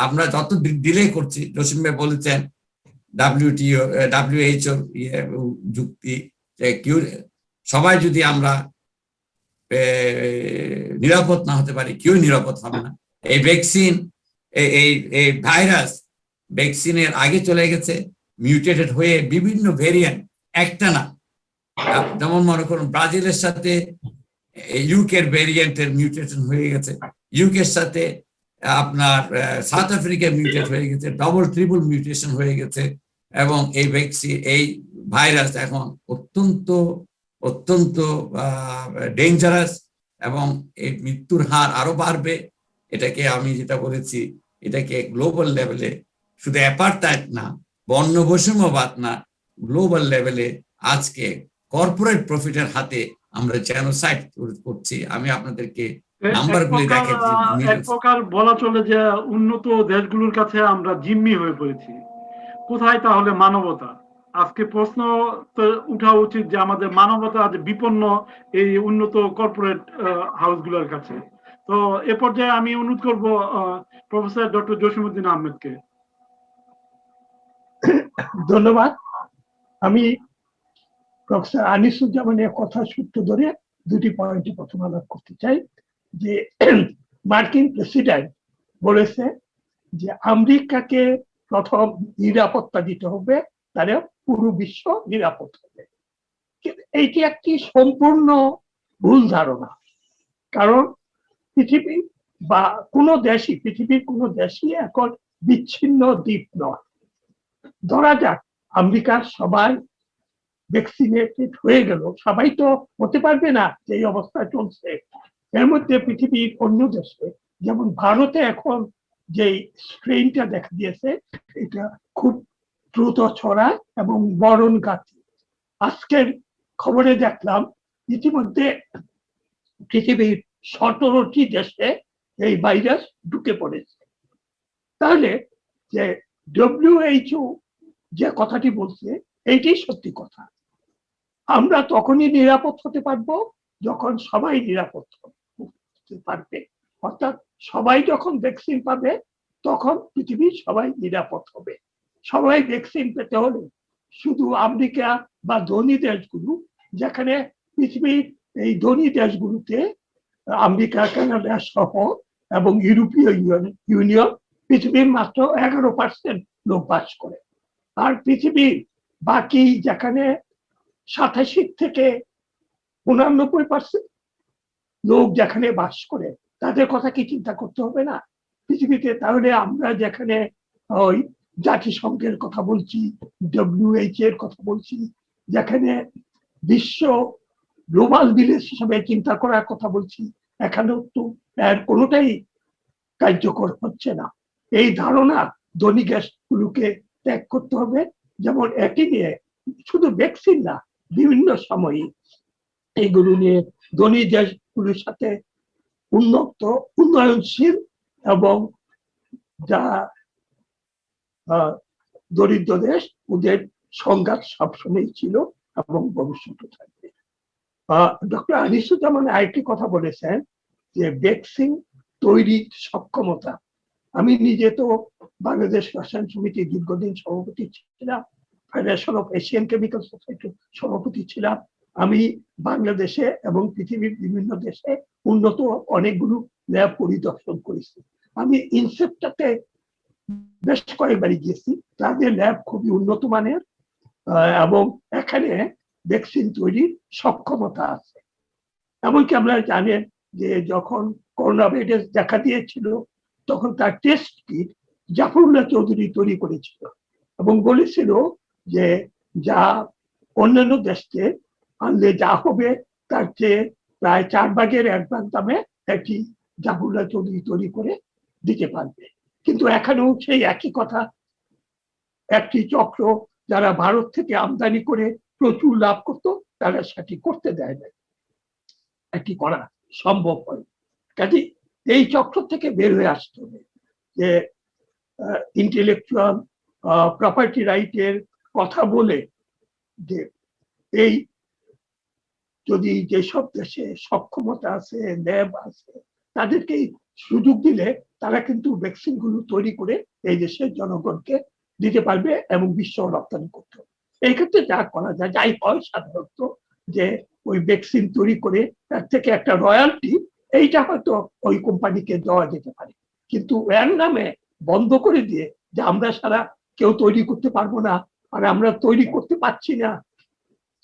আমরা যত ডিলে করছি, জসিম ভাই বলেছেন WHO যুক্তি, সবাই যদি আমরা নিরাপদ না হতে পারি, কেউ নিরাপদ হবে না। এই ভ্যাকসিন, এই ভাইরাস ভ্যাকসিনের আগে চলে গেছে, মিউটেটেড হয়ে বিভিন্ন ভেরিয়েন্ট, একটা না। যেমন মনে করুন ব্রাজিলের সাথে ইউকের ভেরিয়েন্টের মিউটেশন হয়ে গেছে, ইউকের সাথে আপনার সাউথ আফ্রিকার মিউটেট হয়ে গেছে, ডবল ট্রিপল মিউটেশন হয়ে গেছে। এবং এই ভ্যাকসিন, এই ভাইরাস এখন অত্যন্ত ডেঞ্জারাস, এবং এই মৃত্যুর হার আরো বাড়বে। এটাকে আমি যেটা বলেছি, এটাকে গ্লোবাল লেভেলে, শুধু অ্যাপার্থাইড না, বর্ণ বৈষম্যবাদ না, গ্লোবাল লেভেলে আজকে কর্পোরেট প্রফিটের হাতে আমরা জেনোসাইড করছি। আমি আপনাদেরকে নাম্বারগুলি দেখাচ্ছি। এক প্রকার বলা চলে যে উন্নত দেশগুলোর কাছে আমরা জিম্মি হয়ে পড়েছি। কোথায় তাহলে মানবতা? আজকে প্রশ্ন তো উঠা উচিত যে আমাদের মানবতা আজ বিপন্ন এই উন্নত কর্পোরেট হাউসগুলোর কাছে। তো এ পর্যায়ে আমি অনুরোধ করব প্রফেসর ডক্টর জসিমউদ্দিন আহমেদকে। ধন্যবাদ। আমি প্রফেসর আনিসুজ্জামানের কথা সূত্র ধরে দুটি পয়েন্টে প্রথম আলাপ করতে চাই। যে মার্কিন প্রেসিডেন্ট বলেছে যে আমেরিকাকে প্রথম নিরাপত্তা দিতে হবে, তাহলে পুরো বিশ্ব নিরাপদ হবে। এইটি একটি সম্পূর্ণ ভুল ধারণা। কারণ পৃথিবী বা কোনো দেশই, পৃথিবীর কোনো দেশই এখন বিচ্ছিন্ন দ্বীপ নয়। ধরা যাক আমেরিকার সবাই ভ্যাকসিনেটেড হয়ে গেল, সবাই তো হতে পারবে না যে এই অবস্থা চলছে। এর মধ্যে পৃথিবীর অন্য দেশে, যেমন ভারতে এখন যে স্ট্রেনটা দেখা দিয়েছে, এটা খুব দ্রুত ছড়ায় এবং মরণঘাতী। আজকের খবরে দেখলাম ইতিমধ্যে পৃথিবীর 17টি দেশে এই ভাইরাস ঢুকে পড়েছে। তাহলে যে WHO যে কথাটি বলছে এইটাই সত্যি কথা। আমরা তখনই নিরাপদ হতে পারবো যখন সবাই নিরাপদ হতে পারবে। অর্থাৎ সবাই যখন ভ্যাকসিন পাবে তখন পৃথিবীর সবাই নিরাপদ হবে। সবাই ভ্যাকসিন পেতে হলে শুধু আমেরিকা বা ধনী দেশগুলো, যেখানে পৃথিবীর এই ধনী দেশগুলোতে আমেরিকা, কানাডা সহ এবং ইউরোপীয় ইউনিয়ন পৃথিবীর মাত্র 11% লোক বাস করে। আর পৃথিবীর বাকি যেখানে 87 থেকে 89% লোক যেখানে বাস করে, তাদের কথা কি চিন্তা করতে হবে না পৃথিবীতে? তাহলে আমরা যেখানে ওই জাতিসংঘের কথা বলছি, WHO এর কথা বলছি, যেখানে বিশ্ব গ্লোবাল ভিলেজ হিসেবে চিন্তা করার কথা বলছি, এখানেও তো এর কোনোটাই কার্যকর হচ্ছে না। এই ধারণা ধনী দেশগুলোকে ত্যাগ করতে হবে। যেমন একই নিয়ে শুধু ভ্যাকসিন না, বিভিন্ন সময়ে এইগুলো নিয়ে ধনী দেশগুলোর সাথে উন্নয়নশীল এবং যা দরিদ্র দেশ, ওদের সংঘাত সবসময় ছিল এবং ভবিষ্যতে থাকবে। ডক্টর আনিসুজ্জামান আরেকটি কথা বলেছেন যে ভ্যাকসিন তৈরির সক্ষমতা। আমি নিজে তো বাংলাদেশ রসায়ন সমিতির দীর্ঘদিন সভাপতি ছিলাম, ফেডারেশন অফ এশিয়ান কেমিক্যাল সোসাইটির সভাপতি ছিলাম। আমি বাংলাদেশে এবং পৃথিবীর বিভিন্ন দেশে উন্নত অনেকগুলো ল্যাব পরিদর্শন করেছি। আমি ইনসেপ্টাতে বেশ কয়েকবারই গিয়েছি। তাদের ল্যাব খুবই উন্নত মানের এবং এখানে ভ্যাকসিন তৈরির সক্ষমতা আছে। এমনকি আমরা জানেন যে যখন করোনা ভাইরাস দেখা দিয়েছিল, তখন তার টেস্ট কিট জাফরুল্লাহ চৌধুরী তৈরি করেছিল এবং বলেছিল যে যা অন্যান্য দেশকে আনলে যা হবে তার চেয়ে প্রায় 1/4 দামে একটি জাফরুল্লাহ চৌধুরী তৈরি করে দিতে পারবে। কিন্তু এখানেও সেই একই কথা, একটি চক্র যারা ভারত থেকে আমদানি করে প্রচুর লাভ করতো, তারা সেটি করতে দেয় না, এটি করা সম্ভব হয়। কাজে এই চক্র থেকে বের হয়ে আসতে হবে। যে ইন্টেলেকচুয়াল প্রপার্টি রাইটের কথা বলে যে এই যদি যেসব দেশে সক্ষমতা আছে, ল্যাব আছে, তাদেরকে সুযোগ দিলে তারা কিন্তু ভ্যাকসিন গুলো তৈরি করে এই দেশের জনগণকে দিতে পারবে এবং বিশ্ব রপ্তানি করতে হবে। এই ক্ষেত্রে যা করা যায়, যাই হয় সাধারণত, যে ওই ভ্যাকসিন তৈরি করে তার থেকে একটা রয়্যালটি এইটা হয়তো ওই কোম্পানিকে দেওয়া যেতে পারে। কিন্তু এর নামে বন্ধ করে দিয়ে যে আমরা সারা কেউ তৈরি করতে পারবো না, আর আমরা তৈরি করতে পারছি না,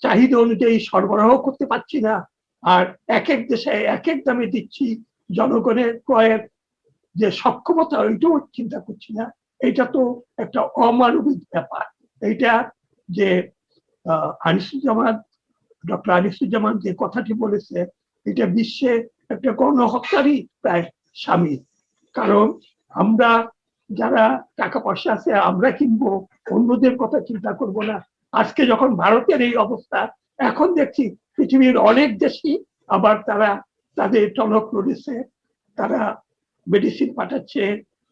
চাহিদা অনুযায়ী সরবরাহ করতে পারছি না, আর এক এক দেশে এক এক দামে দিচ্ছি, জনগণের ক্রয়ের যে সক্ষমতা ওইটাও চিন্তা করছি না, এটা তো একটা অমানবিক ব্যাপার। এইটা যে ডক্টর আনিসুজ্জামান যে কথাটি বলেছে, এটা বিশ্বে একটা গণহত্যারই প্রায় সামিল। কারণ আমরা যারা টাকা পয়সা আছে আমরা কিনবো, অন্যদের কথা চিন্তা করব না। আজকে যখন ভারতের এই অবস্থা, এখন দেখছি পৃথিবীর অনেক দেশই আবার তারা তাদের টনক নড়েছে, তারা মেডিসিন পাঠাচ্ছে,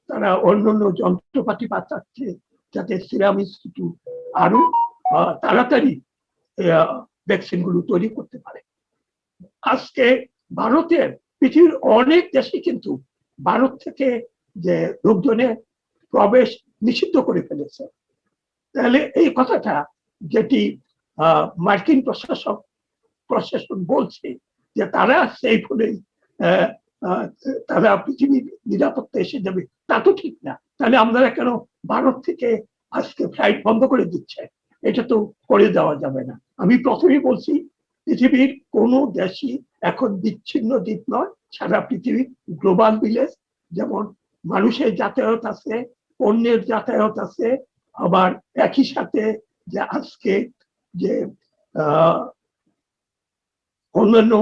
তারা অন্যান্য যন্ত্রপাতি পাঠাচ্ছে, যাতে সিরাম ইনস্টিটিউট আরো তাড়াতাড়ি ভ্যাকসিন গুলো তৈরি করতে পারে। আজকে ভারতের পৃথিবীর অনেক দেশে কিন্তু ভারত থেকে যে লোকজনের প্রবেশ নিষিদ্ধ করে ফেলেছে। তাহলে এই কথাটা যেটি মার্কিন প্রশাসন বলছে যে তারা সেই ফলেই তারা পৃথিবীর নিরাপত্তা এসে যাবে, তা তো ঠিক না। তাহলে আমরা কেন ভারত থেকে আজকে ফ্লাইট বন্ধ করে দিচ্ছে? এটা তো করে দেওয়া যাবে না। আমি প্রথমেই বলছি, পৃথিবীর কোন দেশই এখন বিচ্ছিন্ন দ্বীপ নয়, সারা পৃথিবী গ্লোবাল ভিলেজ। যেমন মানুষের যাতায়াত আছে, পণ্যের যাতায়াত আছে, আবার একই সাথে যে আজকে যে অন্যান্য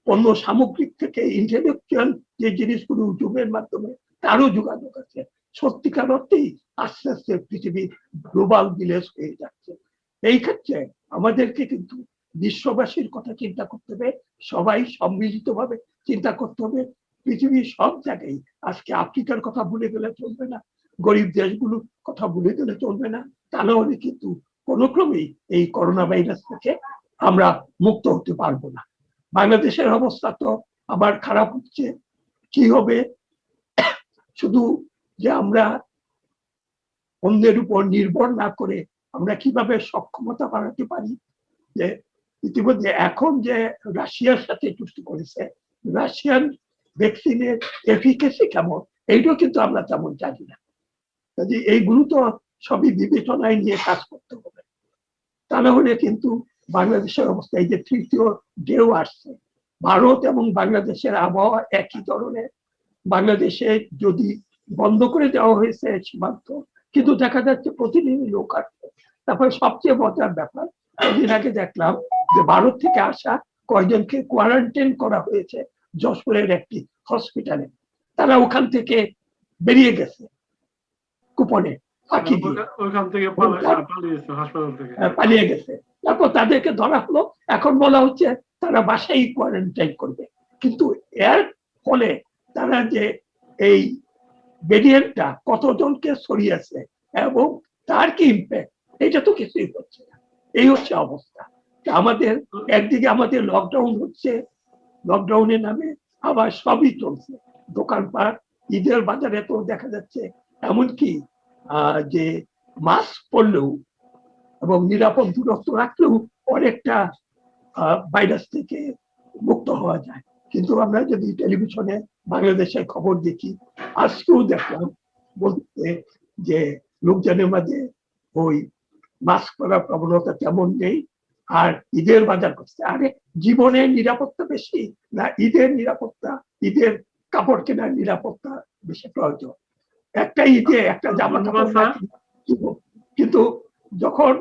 পণ্য সামগ্রিক থেকে ইন্টেলেকচুয়াল যে জিনিসগুলো জুমের মাধ্যমে তারও যোগাযোগ আছে। সত্যিকার অর্থেই আস্তে আস্তে পৃথিবী গ্লোবাল ভিলেজ হয়ে যাচ্ছে। এই ক্ষেত্রে আমাদেরকে কিন্তু বিশ্ববাসীর কথা চিন্তা করতে হবে, সবাই সম্মিলিতভাবে চিন্তা করতে হবে। পৃথিবীর সব জায়গায় আজকে আফ্রিকার কথা ভুলে গেলে চলবে না, গরিব দেশগুলোর কথা ভুলে গেলে চলবে না। তা না হলে কিন্তু কোনো ক্রমেই এই করোনা ভাইরাস থেকে আমরা মুক্ত হতে পারবো না। বাংলাদেশের অবস্থা তো আবার খারাপ হচ্ছে। কি হবে? শুধু যে আমরা অন্যের উপর নির্ভর না করে আমরা কিভাবে সক্ষমতা বাড়াতে পারি, যে ইতিমধ্যে এখন যে রাশিয়ার সাথে চুক্তি করেছে, রাশিয়ান ভ্যাকসিনের এফিকেসি কেমন এইটাও কিন্তু আমরা তেমন জানি না। কাজে এইগুলো তো সবই বিবেচনায় নিয়ে কাজ করতে হবে। তা না হলে কিন্তু বাংলাদেশের অবস্থা, এই যে তৃতীয় ঢেউ আসছে, ভারত এবং বাংলাদেশের আবহাওয়া একই ধরনের। বাংলাদেশে যদি বন্ধ করে দেওয়া হয়েছে সীমান্ত, কিন্তু দেখা যাচ্ছে প্রতিদিনই লোক আসছে। তারপরে সবচেয়ে মজার ব্যাপার, কদিন আগে দেখলাম যে ভারত থেকে আসা কয়েকজনকে কোয়ারেন্টাইন করা হয়েছে যশোরের একটি হসপিটালে। তারা ওখান থেকে বেরিয়ে গেছে কুপনে ফাঁকি দিয়ে, ওইখান থেকে পালিয়েছে, হাসপাতাল থেকে পালিয়ে গেছে। তারপর তাদেরকে ধরা হলো, এখন বলা হচ্ছে তারা বাসায় কোয়ারেন্টাইন করবে। কিন্তু এর ফলে তারা যে এই ভেরিয়েন্টটা কতজনকে ছড়িয়েছে এবং তার কি ইম্প্যাক্ট, এটা তো কিছুই হচ্ছে না। এই হচ্ছে অবস্থা। আমাদের একদিকে আমাদের লকডাউন হচ্ছে, লকডাউনের নামে আবার সবই চলছে, দোকানপাট, ঈদের বাজারে তো দেখা যাচ্ছে এমনকি যে মাস্ক পরলেও এবং নিরাপদ দূরত্ব রাখলেও অনেকটা ভাইরাস থেকে মুক্ত হওয়া যায়। কিন্তু আমরা যদি টেলিভিশনে বাংলাদেশের খবর দেখি, আজকেও দেখলাম বলতে যে লোকজনের মাঝে ওই মাস্ক পরার প্রবণতা তেমন নেই, আর ঈদের বাজার করছে। আরে জীবনের নিরাপত্তা বেশি না ঈদের নিরাপত্তা, ঈদের কাপড় কেনার নিরাপত্তা বেশি প্রয়োজন? একটা ঈদে একটা জামা কাপড়, কিন্তু যখন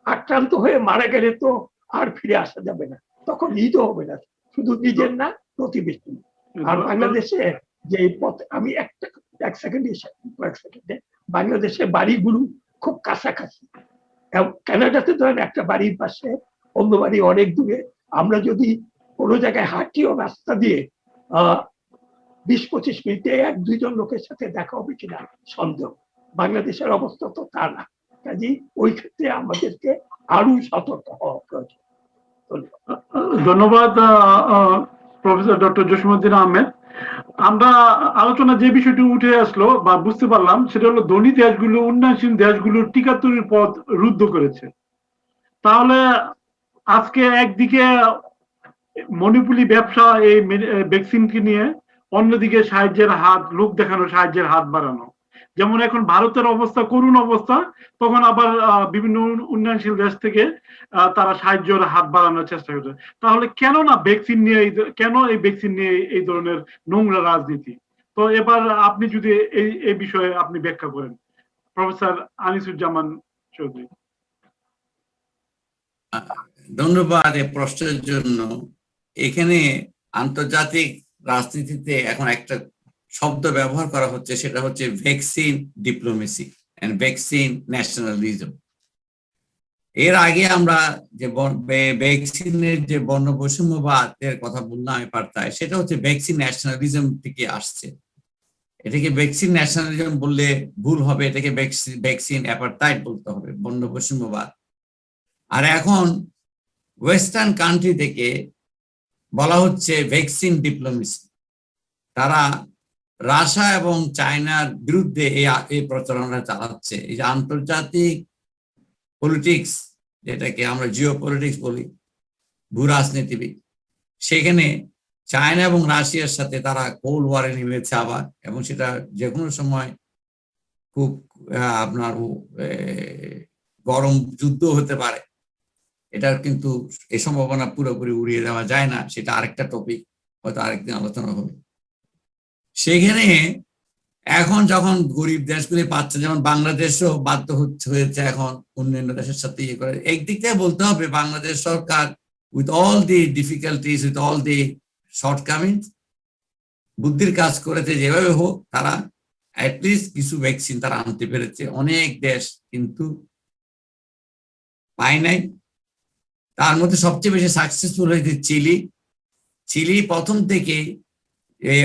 আক্রান্ত হয়ে মারা গেলে তো আর ফিরে আসা যাবে না, তখন ঈদও হবে না, শুধু নিজের না প্রতিবেশী। আর বাংলাদেশে যে পথ, আমি এক সেকেন্ডে, বাংলাদেশে বাড়িগুলো খুব কাছাকাছি। কানাডাতে ধরেন একটা বাড়ির পাশে অন্য বাড়ি অনেক দূরে। আমরা যদি কোনো জায়গায় হাঁটিও রাস্তা দিয়ে 20-25 মিনিটে 1-2 জন লোকের সাথে দেখা হবে কিনা সন্দেহ। বাংলাদেশের অবস্থা তো তা না। কাজেই ওই ক্ষেত্রে আমাদেরকে আরো সতর্ক হওয়া প্রয়োজন। ধন্যবাদ প্রফেসর ডক্টর জসিমউদ্দিন আহমেদ। আমরা আলোচনা যে বিষয়টি উঠে আসলো বা বুঝতে পারলাম, সেটা হলো ধনী দেশগুলো উন্নয়নশীল দেশগুলোর টিকা তৈরির পথ রুদ্ধ করেছে। তাহলে আজকে একদিকে মনোপলি ব্যবসা এই ভ্যাকসিনকে নিয়ে, অন্যদিকে সাহায্যের হাত, লোক দেখানো সাহায্যের হাত বাড়ানো। যেমন এখন ভারতের অবস্থা করুণ অবস্থা, তখন আবার বিভিন্ন উন্নয়নশীল দেশ থেকে তারা সাহায্যের হাত বাড়ানোর চেষ্টা করছে। তাহলে কেন না ভ্যাকসিন নিয়ে, কেন এই ভ্যাকসিন নিয়ে এই ধরনের নোংরা রাজনীতি? তো এবার আপনি যদি এই বিষয়ে আপনি ব্যাখ্যা করেন, প্রফেসর আনিসুজ্জামান চৌধুরী। ধন্যবাদ এই প্রশ্নের জন্য। এখানে আন্তর্জাতিক রাজনীতিতে এখন একটা শব্দ ব্যবহার করা হচ্ছে, সেটা হচ্ছে vaccine diplomacy and vaccine nationalism. এর আগে আমরা যে ভ্যাকসিনের যে বর্ণবৈষম্যবাদের কথা বললাম এপারতায়, সেটা হচ্ছে ভ্যাকসিন ন্যাশনালিজম থেকে আসছে। এটাকে ভ্যাকসিন ন্যাশনালিজম বললে ভুল হবে, এটাকে ভ্যাকসিন অ্যাপারথাইড বলতে হবে, বর্ণবৈষম্যবাদ। আর এখন ওয়েস্টার্ন কান্ট্রি থেকে বলা হচ্ছে ভ্যাকসিন ডিপ্লোমেসি। তারা রাশিয়া এবং চায়নার বিরুদ্ধে এই প্রচারণা চালাচ্ছে। এই যে আন্তর্জাতিক পলিটিক্স, যেটাকে আমরা জিও পলিটিক্স বলি, ভূ রাজনীতিবিদ, সেখানে চায়না এবং রাশিয়ার সাথে তারা কোল্ড ওয়ারে নেমেছে আবার, এবং সেটা যে কোনো সময় খুব আপনার গরম যুদ্ধ হতে পারে। এটার কিন্তু এই সম্ভাবনা পুরোপুরি উড়িয়ে দেওয়া যায় না, সেটা আরেকটা টপিক, হয়তো আরেকদিন আলোচনা হবে। সেখানে এখন যখন গরিব দেশগুলি পাচ্ছে, যেমন বাংলাদেশও বাধ্য হয়েছে এখন অন্যান্য দেশের সাথে ইয়ে করে। একদিক থেকে বলতে হবে বাংলাদেশ সরকার with all the difficulties, with all the shortcomings, বুদ্ধির কাজ করেছে যেভাবে হোক, তারা অ্যাটলিস্ট কিছু ভ্যাকসিন তারা আনতে পেরেছে। অনেক দেশ কিন্তু পায় নাই। তার মধ্যে সবচেয়ে বেশি সাকসেসফুল হয়েছে চিলি। চিলি প্রথম থেকে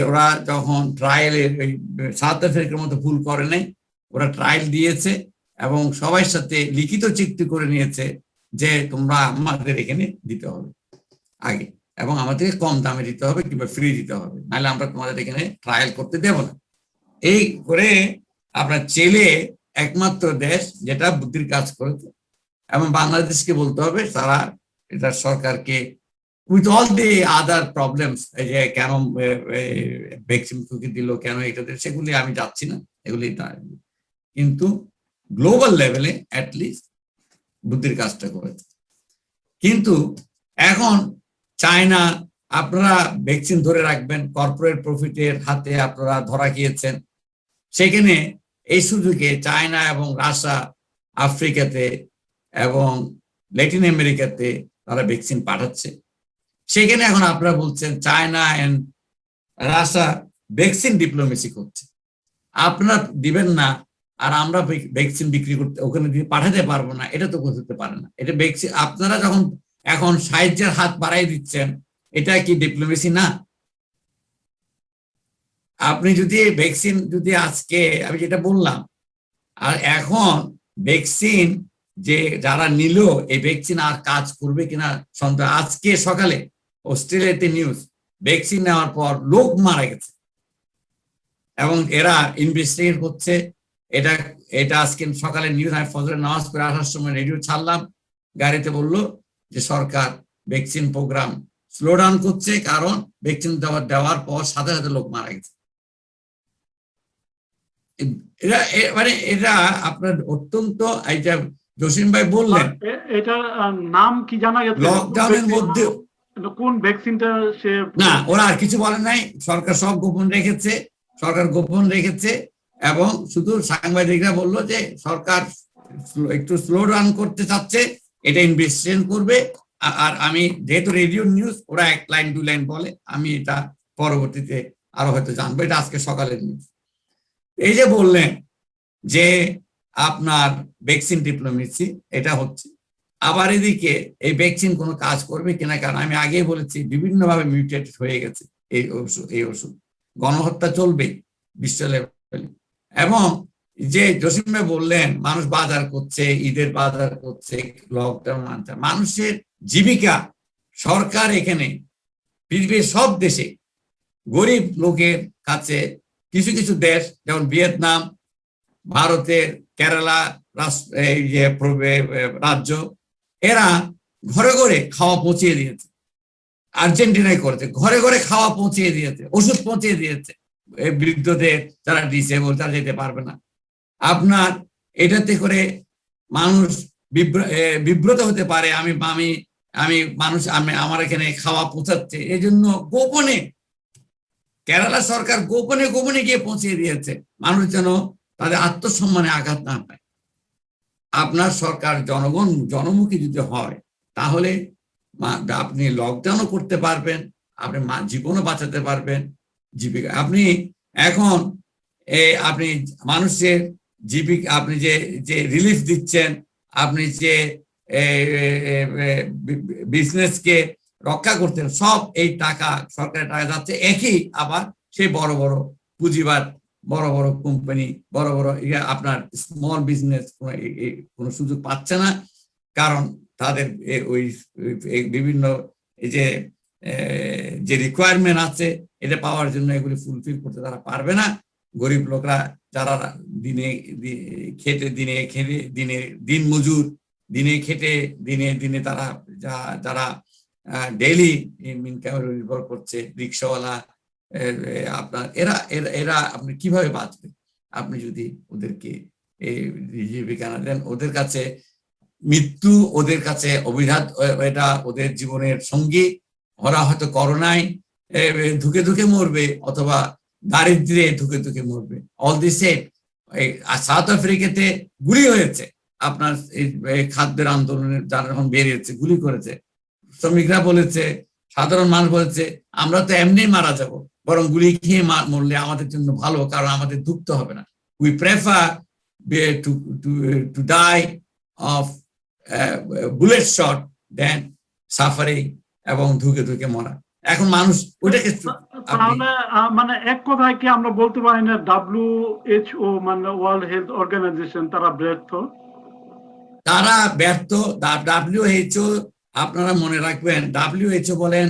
ওরা যখন ট্রায়ালের সাউথ আফ্রিকার মতো ভুল করে নাই, ওরা ট্রায়াল দিয়েছে এবং সবার সাথে লিখিত চুক্তি করে নিয়েছে যে তোমরা আমাদের এখানে দিতে হবে আগে, এবং আমাদেরকে কম দামে দিতে হবে কিংবা ফ্রি দিতে হবে, নাহলে আমরা তোমাদের এখানে ট্রায়াল করতে দেব না। এই করে আপনার চিলি একমাত্র দেশ যেটা বুদ্ধির কাজ করেছে। এবং বাংলাদেশকে বলতে হবে তারা এটা সরকারকে with all the other problems, এই যে কেন ভ্যাকসিন ঢুকে দিল, কেন এটা দিল, সেগুলি আমি যাচ্ছি না, এগুলি কিন্তু গ্লোবাল লেভেলে অ্যাটলিস্ট বুদ্ধির কাজটা করেছে। কিন্তু এখন চায়না, আপনারা ভ্যাকসিন ধরে রাখবেন, কর্পোরেট প্রফিটের হাতে আপনারা ধরা গিয়েছেন। সেখানে এই সুযোগে চায়না এবং রাশিয়া আফ্রিকাতে এবং ল্যাটিন আমেরিকাতে তারা ভ্যাকসিন পাঠাচ্ছে। সেখানে এখন আপনারা বলছেন China and Russia vaccine diplomacy করছে, আপনারা দিবেন না আর আমরা ভ্যাকসিন বিক্রি করতে ওখানে দিয়ে পাঠাতে পারবো না, এটা তো হতে পারে না। এটা ভ্যাকসিন আপনারা যখন এখন সাহায্যের হাত বাড়াই দিচ্ছেন, এটা কি ডিপ্লোমেসি না? আপনি যদি ভ্যাকসিন যদি আজকে আমি যেটা বললাম, আর এখন ভ্যাকসিন যে যারা নিল এই ভ্যাকসিন আর কাজ করবে কিনা সন্দেহ। আজকে সকালে অস্ট্রেলিয়াতে নিউজ, ভ্যাকসিন নেওয়ার পর লোক মারা গেছে এবং এরা ইনভেস্টিগেট করছে। এটা আজকে সকালে নিউজ, আমি ফজরের নামাজ পড়ে আসার সময় রেডিও ছাড়লাম, গাড়িতে বললো যে সরকার ভ্যাকসিন প্রোগ্রাম স্লো ডাউন করছে, কারণ ভ্যাকসিন দেওয়ার পর সাথে সাথে লোক মারা গেছে। মানে এটা আপনার অত্যন্ত, এইটা জসিম ভাই বললেন, এটা নাম কি জানা গেছে? লকডাউনের মধ্যে কোন ভ্যাকসিনটা সে না, ওরা আর কিছু বলে নাই, সরকার সব গোপন রেখেছে, সরকার গোপন রেখেছে। এবং শুধু সাংবাদিকরা বললো যে সরকার একটু স্লো ডাউন করতে চাচ্ছে, এটা ইনভেস্টিগেশন করবে। আর আমি যেহেতু রেডিও নিউজ, ওরা এক লাইন দু লাইন বলে, আমি এটা পরবর্তীতে আরো হয়তো জানবো, এটা আজকে সকালের নিউজ। এই যে বললেন যে আপনার ভ্যাকসিন ডিপ্লোমেসি, এটা হচ্ছে। আবার এদিকে এই ভ্যাকসিন কোনো কাজ করবে কিনা, কারণ আমি আগেই বলেছি বিভিন্নভাবে মিউটেটেড হয়ে গেছে এই ওষুধ, গণহত্যা চলবে বিশ্ব লেভেলে। এবং যে জসিম ভাই বললেন মানুষ বাজার করছে, ঈদের বাজার করছে, লকডাউন আনছে, মানুষের জীবিকা, সরকার এখানে পৃথিবীর সব দেশে গরিব লোকের কাছে, কিছু কিছু দেশ যেমন ভিয়েতনাম, ভারতের কেরালা রাজ্য, এরা ঘরে ঘরে খাওয়া পৌঁছিয়ে দিয়েছে। আর্জেন্টিনায় করেছে, ঘরে ঘরে খাওয়া পৌঁছিয়ে দিয়েছে, ওষুধ পৌঁছিয়ে দিয়েছে বৃদ্ধদের, যারা ডিসেবল, তারা যেতে পারবে না। আপনার এটাতে করে মানুষ বিব্রত হতে পারে, আমি মানুষ আমার এখানে খাওয়া পৌঁছাচ্ছে, এই জন্য গোপনে কেরালা সরকার গোপনে গোপনে গিয়ে পৌঁছিয়ে দিয়েছে, মানুষ যেন তাদের আত্মসম্মানে আঘাত না পায়। আপনার সরকার জনমুখী যদি হয়, তাহলে আপনি লকডাউনও করতে পারবেন, আপনি জীবনও বাঁচাতে পারবেন, জীবিকা। আপনি এখন আপনি মানুষের জীবিকা, আপনি যে রিলিফ দিচ্ছেন, আপনি যে বিজনেসকে রক্ষা করতেন, সব এই টাকা সরকারের টাকা যাচ্ছে একই, আবার সেই বড় বড় পুঁজিবাদ, বড় বড় কোম্পানি, বড় বড় আপনার স্মল বিজনেস কোনো সুযোগ পাচ্ছে না। কারণ তাদের ওই বিভিন্ন এই যে রিকোয়ারমেন্ট আছে এটা পাওয়ার জন্য এগুলি ফুলফিল করতে তারা পারবে না। গরিব লোকরা যারা দিন মজুর, দিনে খেটে দিনে তারা যারা ডেইলি ইনকামের নির্ভর করছে, রিক্সাওয়ালা, আপনার এরা আপনি কিভাবে বাঁচবে আপনি যদি ওদেরকে জীবিকা না দেন? ওদের কাছে মৃত্যু ওদের কাছে অভিঘাত, এটা ওদের জীবনের সঙ্গী। ওরা হয়তো করোনায় ধুকে ধুকে মরবে অথবা দারিদ্র্যে ধুকে ধুকে মরবে। অল দি সেম সাউথ আফ্রিকাতে গুলি হয়েছে, আপনার খাদ্যের আন্দোলনের যারা যখন বেরিয়েছে গুলি করেছে, শ্রমিকরা বলেছে, সাধারণ মানুষ বলেছে আমরা তো এমনি মারা যাব, বরং গুলি খেয়ে মরলে আমাদের জন্য ভালো, কারণ আমাদের ধুকতে হবে না। We prefer to die of bullet shot than suffering এবং ধুকে ধুকে মরা। এখন মানুষ ওইটাকে তাহলে মানে এক কথায় কি আমরা বলতে পারি না WHO মানে ওয়ার্ল্ড হেলথ অর্গানাইজেশন তারা ব্যর্থ? তারা ব্যর্থ। WHO আপনারা মনে রাখবেন, WHO বলেন,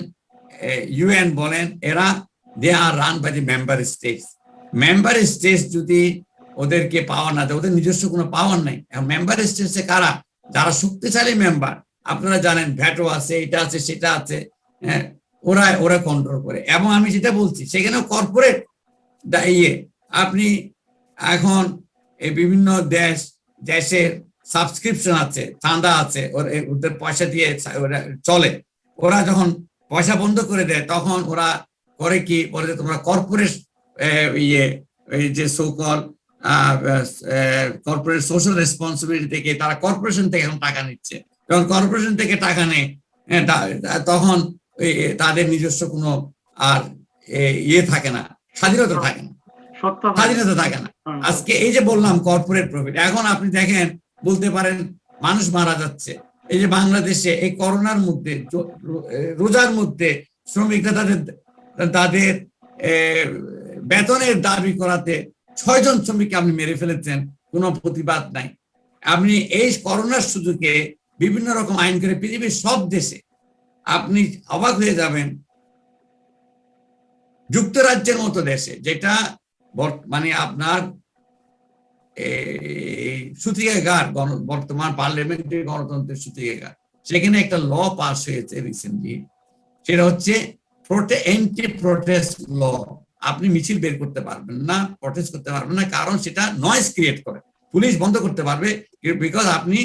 UN বলেন, এরা they are run by the member states. Member states যদি ওদেরকে পাওয়ার না দেয়, ওদের নিজস্ব কোনো পাওয়ার নাই। মেম্বার স্টেটসে কারা? যারা শক্তিশালী মেম্বার, আপনারা জানেন ভ্যাটো আছে, এটা আছে, সেটা আছে, হ্যাঁ, ওরা কন্ট্রোল করে। এবং আমি যেটা বলছি সেখানেও কর্পোরেট আপনি এখন এই বিভিন্ন দেশের সাবস্ক্রিপশন আছে, চাঁদা আছে, ওদের পয়সা দিয়ে চলে। ওরা যখন পয়সা বন্ধ করে দেয় তখন ওরা করে কি বলে, তোমরা কর্পোরেট এই যে সোকল কর্পোরেট সোশ্যাল রেসপন্সিবিলিটি থেকে তারা কর্পোরেশন থেকে এখন টাকা নিচ্ছে। যখন কর্পোরেশন থেকে টাকা নেয় তখন তাদের নিজস্ব কোনো আর থাকে না, স্বাধীনতা থাকে না, স্বাধীনতা থাকে না। আজকে এই যে বললাম কর্পোরেট প্রফিট, এখন আপনি দেখেন বলতে পারেন মানুষ মারা যাচ্ছে। এই যে বাংলাদেশে এই করোনার মধ্যে, রোজার মধ্যে শ্রমিকরা তাদের বেতনের দাবি করাতে 6 জন শ্রমিককে আপনি মেরে ফেলেছেন, কোনো প্রতিবাদ নাই। আপনি এই করোনার সুযোগে বিভিন্ন রকম আইন করে পৃথিবীর সব দেশে, আপনি অবাক হয়ে যাবেন, যুক্তরাজ্যের মতো দেশে, যেটা মানে আপনার সূতিকাগার বর্তমান পার্লামেন্টের গণতন্ত্রের সূতিকাগার, সেখানে একটা ল পাস হয়েছে রিসেন্টলি, সেটা হচ্ছে অ্যান্টি প্রটেস্ট ল। আপনি মিছিল বের করতে পারবেন না, প্রটেস্ট করতে পারবেন না, কারণ সেটা নয়েজ ক্রিয়েট করে। পুলিশ বন্ধ করতে পারবে, বিকজ আপনি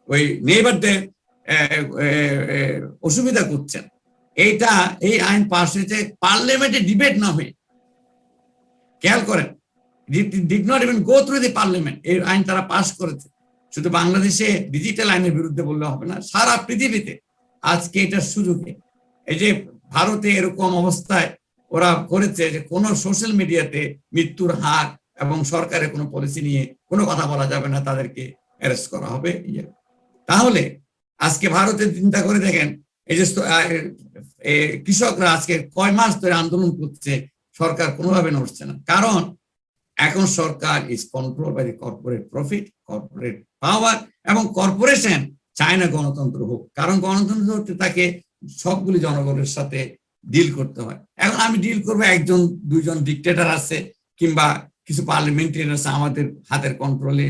ওই নেইবারদের অসুবিধা করছেন। এই আইন পাস হয়েছে পার্লামেন্টে ডিবেট না হয়ে। খেয়াল করেন, did not even go through the parliament, এই আইন তারা পাস করেছে। শুধু বাংলাদেশে ডিজিটাল আইনের বিরুদ্ধে বললে হবে না, সারা পৃথিবীতে আজকে এটার সুযোগে। এই যে ভারতে এরকম অবস্থায় ওরা করেছে যে কোনো সোশ্যাল মিডিয়াতে মৃত্যুর হার এবং সরকারের কোনো পলিসি নিয়ে কোনো কথা বলা যাবে না, তাদেরকে অ্যারেস্ট করা হবে। তাহলে আজকে ভারতে চিন্তা করে দেখেন, এই যে কৃষকরা আজকে কয় মাস ধরে আন্দোলন করছে, সরকার কোনোভাবে নড়ছে না, কারণ এখন সরকার is control by the corporate profit, corporate power, এবং কর্পোরেশন চায় না গণতন্ত্র হোক, কারণ গণতন্ত্র হচ্ছে তাকে সবগুলি জনগণের সাথে ডিল করতে হয়। এখন আমি ডিল করবো 1-2 ডিক্টেটর আছে কিংবা কিছু পার্লামেন্টারিয়ান আছে আমাদের হাতের কন্ট্রোলে।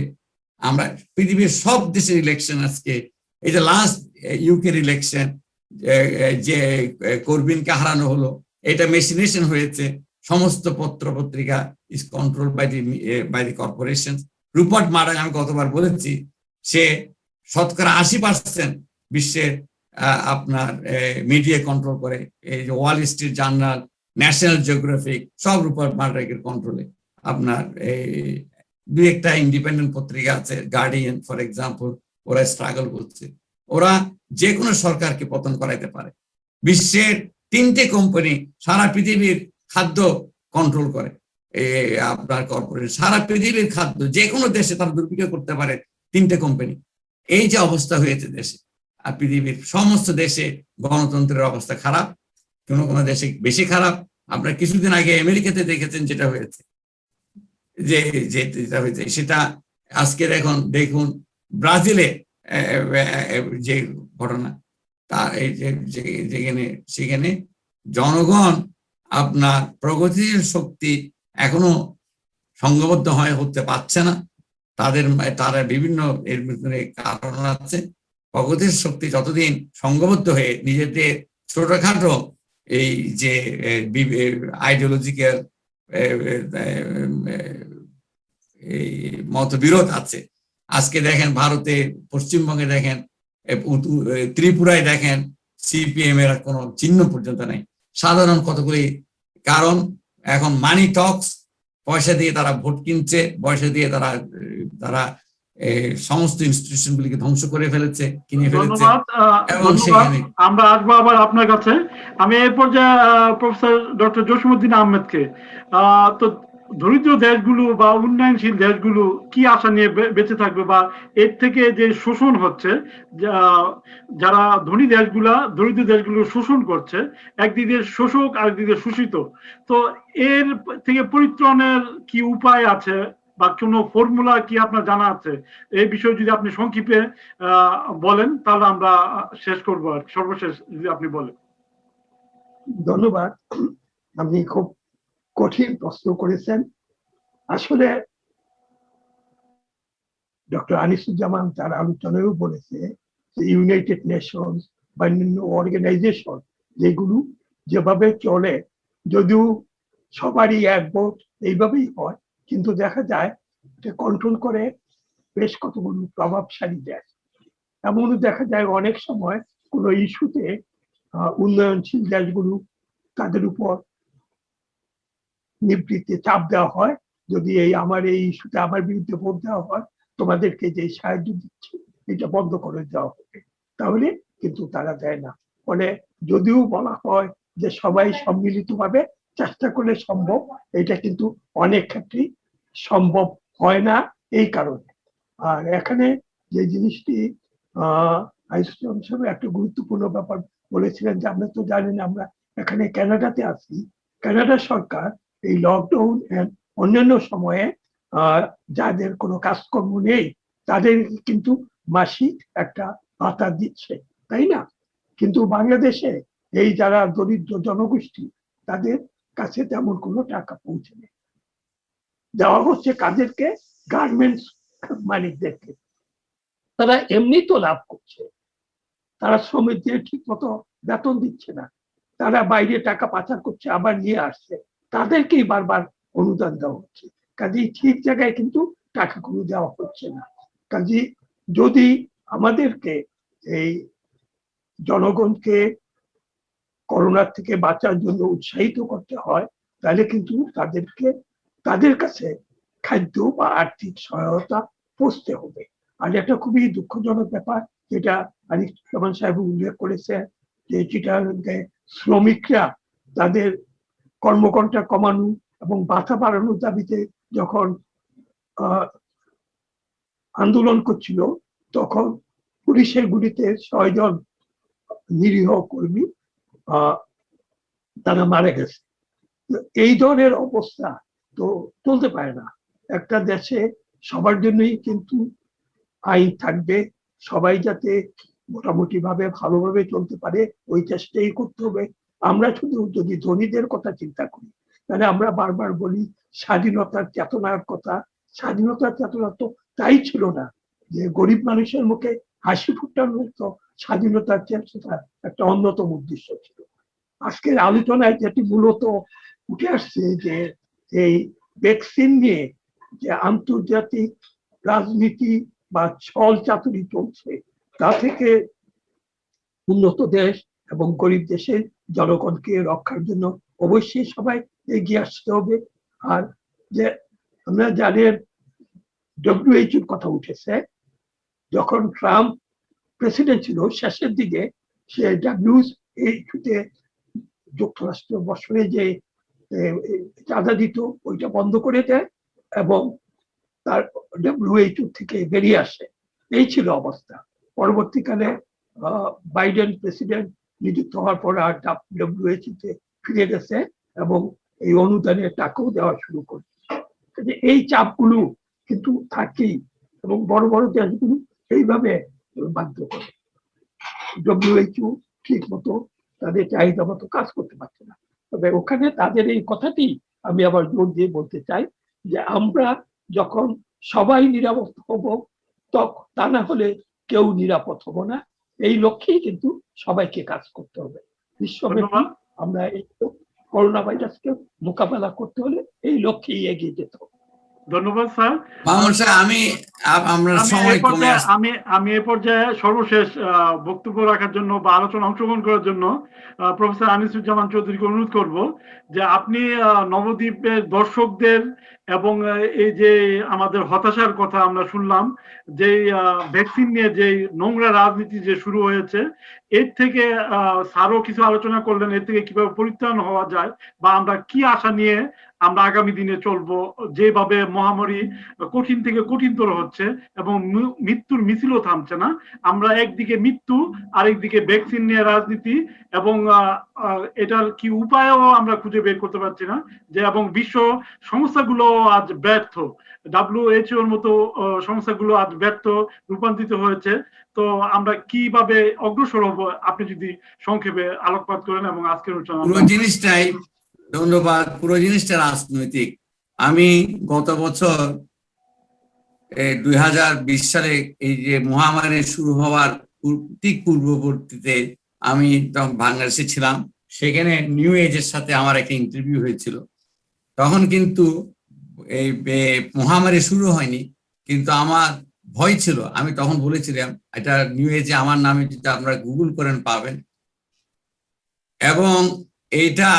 আমরা পৃথিবীর সব দেশের ইলেকশন আজকে, এই যে লাস্ট ইউকের ইলেকশন যে করবিনকে হারানো হলো, এটা মেশিনেশন হয়েছে। সমস্ত পত্র পত্রিকা is control by the corporation. Rupert Murdoch, আমি গতবার বলেছি, সে 80% বিশ্বের আপনার মিডিয়া কন্ট্রোল করে। এই যে Wall Street journal, national geographic, সব রুপার্ট মার্ডাকের কন্ট্রোলে। আপনার এই 2-1টা ইন্ডিপেন্ডেন্ট পত্রিকা আছে, গার্ডিয়ান ফর এক্সাম্পল, ওরা স্ট্রাগল করছে। ওরা যে কোনো সরকারকে পতন করাইতে পারে। বিশ্বের 3টে কোম্পানি সারা পৃথিবীর খাদ্য কন্ট্রোল করে, আপনার কর্পোরেট সারা পৃথিবীর খাদ্য যে কোনো দেশে তারা দুর্বিক্রয় করতে পারে, 3টে কোম্পানি। এই যে অবস্থা হয়েছে দেশে, আর পৃথিবীর সমস্ত দেশে গণতন্ত্রের অবস্থা খারাপ, কোনো কোনো দেশে বেশি খারাপ। আপনার কিছুদিন আগে আমেরিকাতে দেখেছেন যেটা হয়েছে, যেটা হয়েছে সেটা আজকের এখন দেখুন ব্রাজিলে যে ঘটনা তা এই যেখানে সেখানে জনগণ আপনার প্রগতিশীল শক্তি এখনো সংঘবদ্ধ হতে পারছে না। তারা বিভিন্ন এর ভিতরে কারণ আছে। প্রগতির শক্তি যতদিন সংঘবদ্ধ হয়ে নিজেদের ছোটখাটো এই যে আইডিওলজিক্যাল এই মতবিরোধ আছে, আজকে দেখেন ভারতে, পশ্চিমবঙ্গে দেখেন, ত্রিপুরায় দেখেন সিপিএম এর কোনো চিহ্ন পর্যন্ত নাই। সাধারণ কতগুলি কারণ, এখন মানি টক্স, পয়সা দিয়ে তারা ভোট কিনছে, পয়সা দিয়ে তারা সমস্ত ইনস্টিটিউশন গুলিকে ধ্বংস করে ফেলেছে, কিনে ফেলেছে। এবং সেখানে আমরা আসবো আবার আপনার কাছে। আমি এই পর্যায়ে প্রফেসর ডক্টর জসিমউদ্দিন আহমেদকে, তো দরিদ্র দেশগুলো বা উন্নয়নশীল দেশগুলো কি আশা নিয়ে বেঁচে থাকবে, বা এর থেকে যে শোষণ হচ্ছে, যারা ধনী দেশগুলা দরিদ্র দেশগুলো শোষণ করছে, একদিকে শোষক আরেকদিকে শোষিত, তো এর থেকে পরিত্রাণের কি উপায় আছে বা কোনো ফর্মুলা কি আপনার জানা আছে? এই বিষয়ে যদি আপনি সংক্ষেপে বলেন তাহলে আমরা শেষ করবো। আর সর্বশেষ যদি আপনি বলেন। ধন্যবাদ। আপনি খুব কঠিন প্রশ্ন করেছেন। আসলে ডক্টর আনিসুজ্জামান তার আলোচনায়ও বলেছে যে ইউনাইটেড নেশনস বা অন্যান্য অর্গানাইজেশন যেগুলো যেভাবে চলে, যদিও সবারই এক ভোট এইভাবেই হয়, কিন্তু দেখা যায় যে কন্ট্রোল করে বেশ কতগুলো প্রভাবশালী দেশ। এমনও দেখা যায় অনেক সময় কোনো ইস্যুতে উন্নয়নশীল দেশগুলো তাদের উপর নিবৃত্তি চাপ দেওয়া হয়, যদি আমার এই ইস্যুতে আমার বিরুদ্ধে ভোট দেওয়া হয়, তোমাদেরকে যে সাহায্য দিচ্ছি এটা বন্ধ করে দেওয়া হবে। তাহলে কিন্তু তারা দেয় না। ফলে যদিও বলা হয় যে সবাই সম্মিলিতভাবে চেষ্টা করলে সম্ভব, এটা কিন্তু অনেক ক্ষেত্রেই সম্ভব হয় না এই কারণে। আর এখানে যে জিনিসটি আইসলাম সাহেব একটা গুরুত্বপূর্ণ ব্যাপার বলেছিলেন যে আমরা তো জানেন আমরা এখানে কানাডাতে আছি, কানাডা সরকার এই লকডাউন অন্যান্য সময়ে যাদের কোনো কাজকর্ম নেই তাদের কিন্তু মাসিক একটা ভাতা দিচ্ছে, তাই না? কিন্তু বাংলাদেশে এই যারা দরিদ্র জনগোষ্ঠী তাদের কাছে তেমন কোনো টাকা পৌঁছে নেই। দেওয়া হচ্ছে কাদেরকে? গার্মেন্টস মালিকদেরকে। তারা এমনি তো লাভ করছে, তারা শ্রমিকদের ঠিক মতো বেতন দিচ্ছে না, তারা বাইরে টাকা পাচার করছে আবার নিয়ে আসছে, তাদেরকেই বারবার অনুদান দেওয়া হচ্ছে। কাজেই ঠিক জায়গায় কিন্তু টাকাগুলো দেওয়া হচ্ছে না। কাজেই যদি আমাদেরকে এই জনগণকে করোনার থেকে বাঁচার জন্য উৎসাহিত করতে হয়, তাহলে কিন্তু তাদের কাছে খাদ্য বা আর্থিক সহায়তা পৌঁছতে হবে। আর এটা খুবই দুঃখজনক ব্যাপার, যেটা আনিসুজ্জামান সাহেব উল্লেখ করেছে, যে চিটাগাংয়ে শ্রমিকরা তাদের কর্মঘণ্টা কমানো এবং ভাতা বাড়ানোর দাবিতে যখন আন্দোলন করছিল, তখন পুলিশের গুলিতে 6 জন নিরীহ কর্মী তারা মারা গেছে। এই ধরনের অবস্থা তো চলতে পারে না। একটা দেশে সবার জন্যই কিন্তু আইন থাকবে, সবাই যাতে মোটামুটি ভাবে ভালোভাবে চলতে পারে ওই চেষ্টাই করতে হবে। আমরা শুধু যদি ধনীদের কথা চিন্তা করি, তাহলে আমরা বারবার বলি স্বাধীনতার চেতনার কথা। স্বাধীনতার চেতনা তো তাই ছিল না যে গরিব মানুষের মুখে হাসি ফুটানোর, তো স্বাধীনতার চেতনা একটা অন্যতম উদ্দেশ্য ছিল। আজকের আলোচনায় যেটি মূলত উঠে আসছে যে এই ভ্যাকসিন নিয়ে যে আন্তর্জাতিক রাজনীতি বা ছল চাতুরি চলছে, তা থেকে উন্নত দেশ এবং গরিব দেশের জনগণকে রক্ষার জন্য অবশ্যই সবাই এগিয়ে আসতে হবে। আর যে আমরা জানেন WHO কথা উঠেছে, যখন ট্রাম্প প্রেসিডেন্ট ছিল শেষের দিকে সে WHO-তে যুক্তরাষ্ট্র বছরে যে চাঁদা দিত ওইটা বন্ধ করে দেয় এবং তার WHO থেকে বেরিয়ে আসে। এই ছিল অবস্থা। পরবর্তীকালে বাইডেন প্রেসিডেন্ট নিযুক্ত হওয়ার পর আর WHO-তে ফিরে গেছে এবং এই অনুদানের টাকাও দেওয়া শুরু করে। এই চাপগুলো কিন্তু থাকেই এবং বড় বড় দেশগুলো এইভাবে বাধ্য করে। ডব্লিউএইচও ঠিক মতো তাদের চাহিদা মতো কাজ করতে পারছে না। তবে ওখানে তাদের এই কথাটি আমি আবার জোর দিয়ে বলতে চাই যে আমরা যখন সবাই নিরাপদ হব, তা না হলে কেউ নিরাপদ হব না। এই লক্ষ্যেই কিন্তু সবাইকে কাজ করতে হবে। বিশ্বব্যাপী আমরা এই করোনা ভাইরাসকে মোকাবেলা করতে হলে এই লক্ষ্যেই এগিয়ে যেতে হবে। ধন্যবাদ স্যার। আমরা সময় কমে আসছে। আমি এই পর্যায়ে সর্বশেষ বক্তব্য রাখার জন্য বা আলোচনা অংশগ্রহণ করার জন্য প্রফেসর আনিসুজ্জামান চৌধুরীকে অনুরোধ করব যে আপনি নবদ্বীপের দর্শকদের এবং এই যে আমাদের হতাশার কথা আমরা শুনলাম, যে ভ্যাকসিন নিয়ে যে নোংরা রাজনীতি যে শুরু হয়েছে, এর থেকে স্যারও কিছু আলোচনা করলেন, এর থেকে কিভাবে পরিত্রাণ হওয়া যায় বা আমরা কি আশা নিয়ে আমরা আগামী দিনে চলবো, যেভাবে মহামারী কঠিন থেকে কঠিনতর হচ্ছে এবং মৃত্যুর মিছিলও থামছে না। আমরা একদিকে মৃত্যু, আরেকদিকে ভ্যাকসিন নিয়ে রাজনীতি, এবং এটার কি উপায়ও আমরা খুঁজে বের করতে পারছি না, যে এবং বিশ্ব সংস্থাগুলো আজ ব্যর্থ, WHO এর মতো সংস্থাগুলো আজ ব্যর্থ রূপান্তরিত হয়েছে। তো আমরা কিভাবে অগ্রসর হব, আপনি যদি সংক্ষেপে আলোকপাত করেন এবং আজকের পুরো জিনিসটাই, ধন্যবাদ, পুরো জিনিসটা রাজনৈতিক। আমি গত বছর 2020 সালে এই যে মহামারী শুরু হওয়ার ঠিক পূর্ববর্তীতে আমি তখন বাংলাদেশে ছিলাম, সেখানে নিউ এজের সাথে আমার একটা ইন্টারভিউ হয়েছিল। তখন কিন্তু এই মহামারী শুরু হয়নি, কিন্তু আমার ভয় ছিল। আমি তখন বলেছিলাম, এটা নিউ এজে আমার নামে যদি আপনারা গুগল করেন পাবেন, এবং এইটা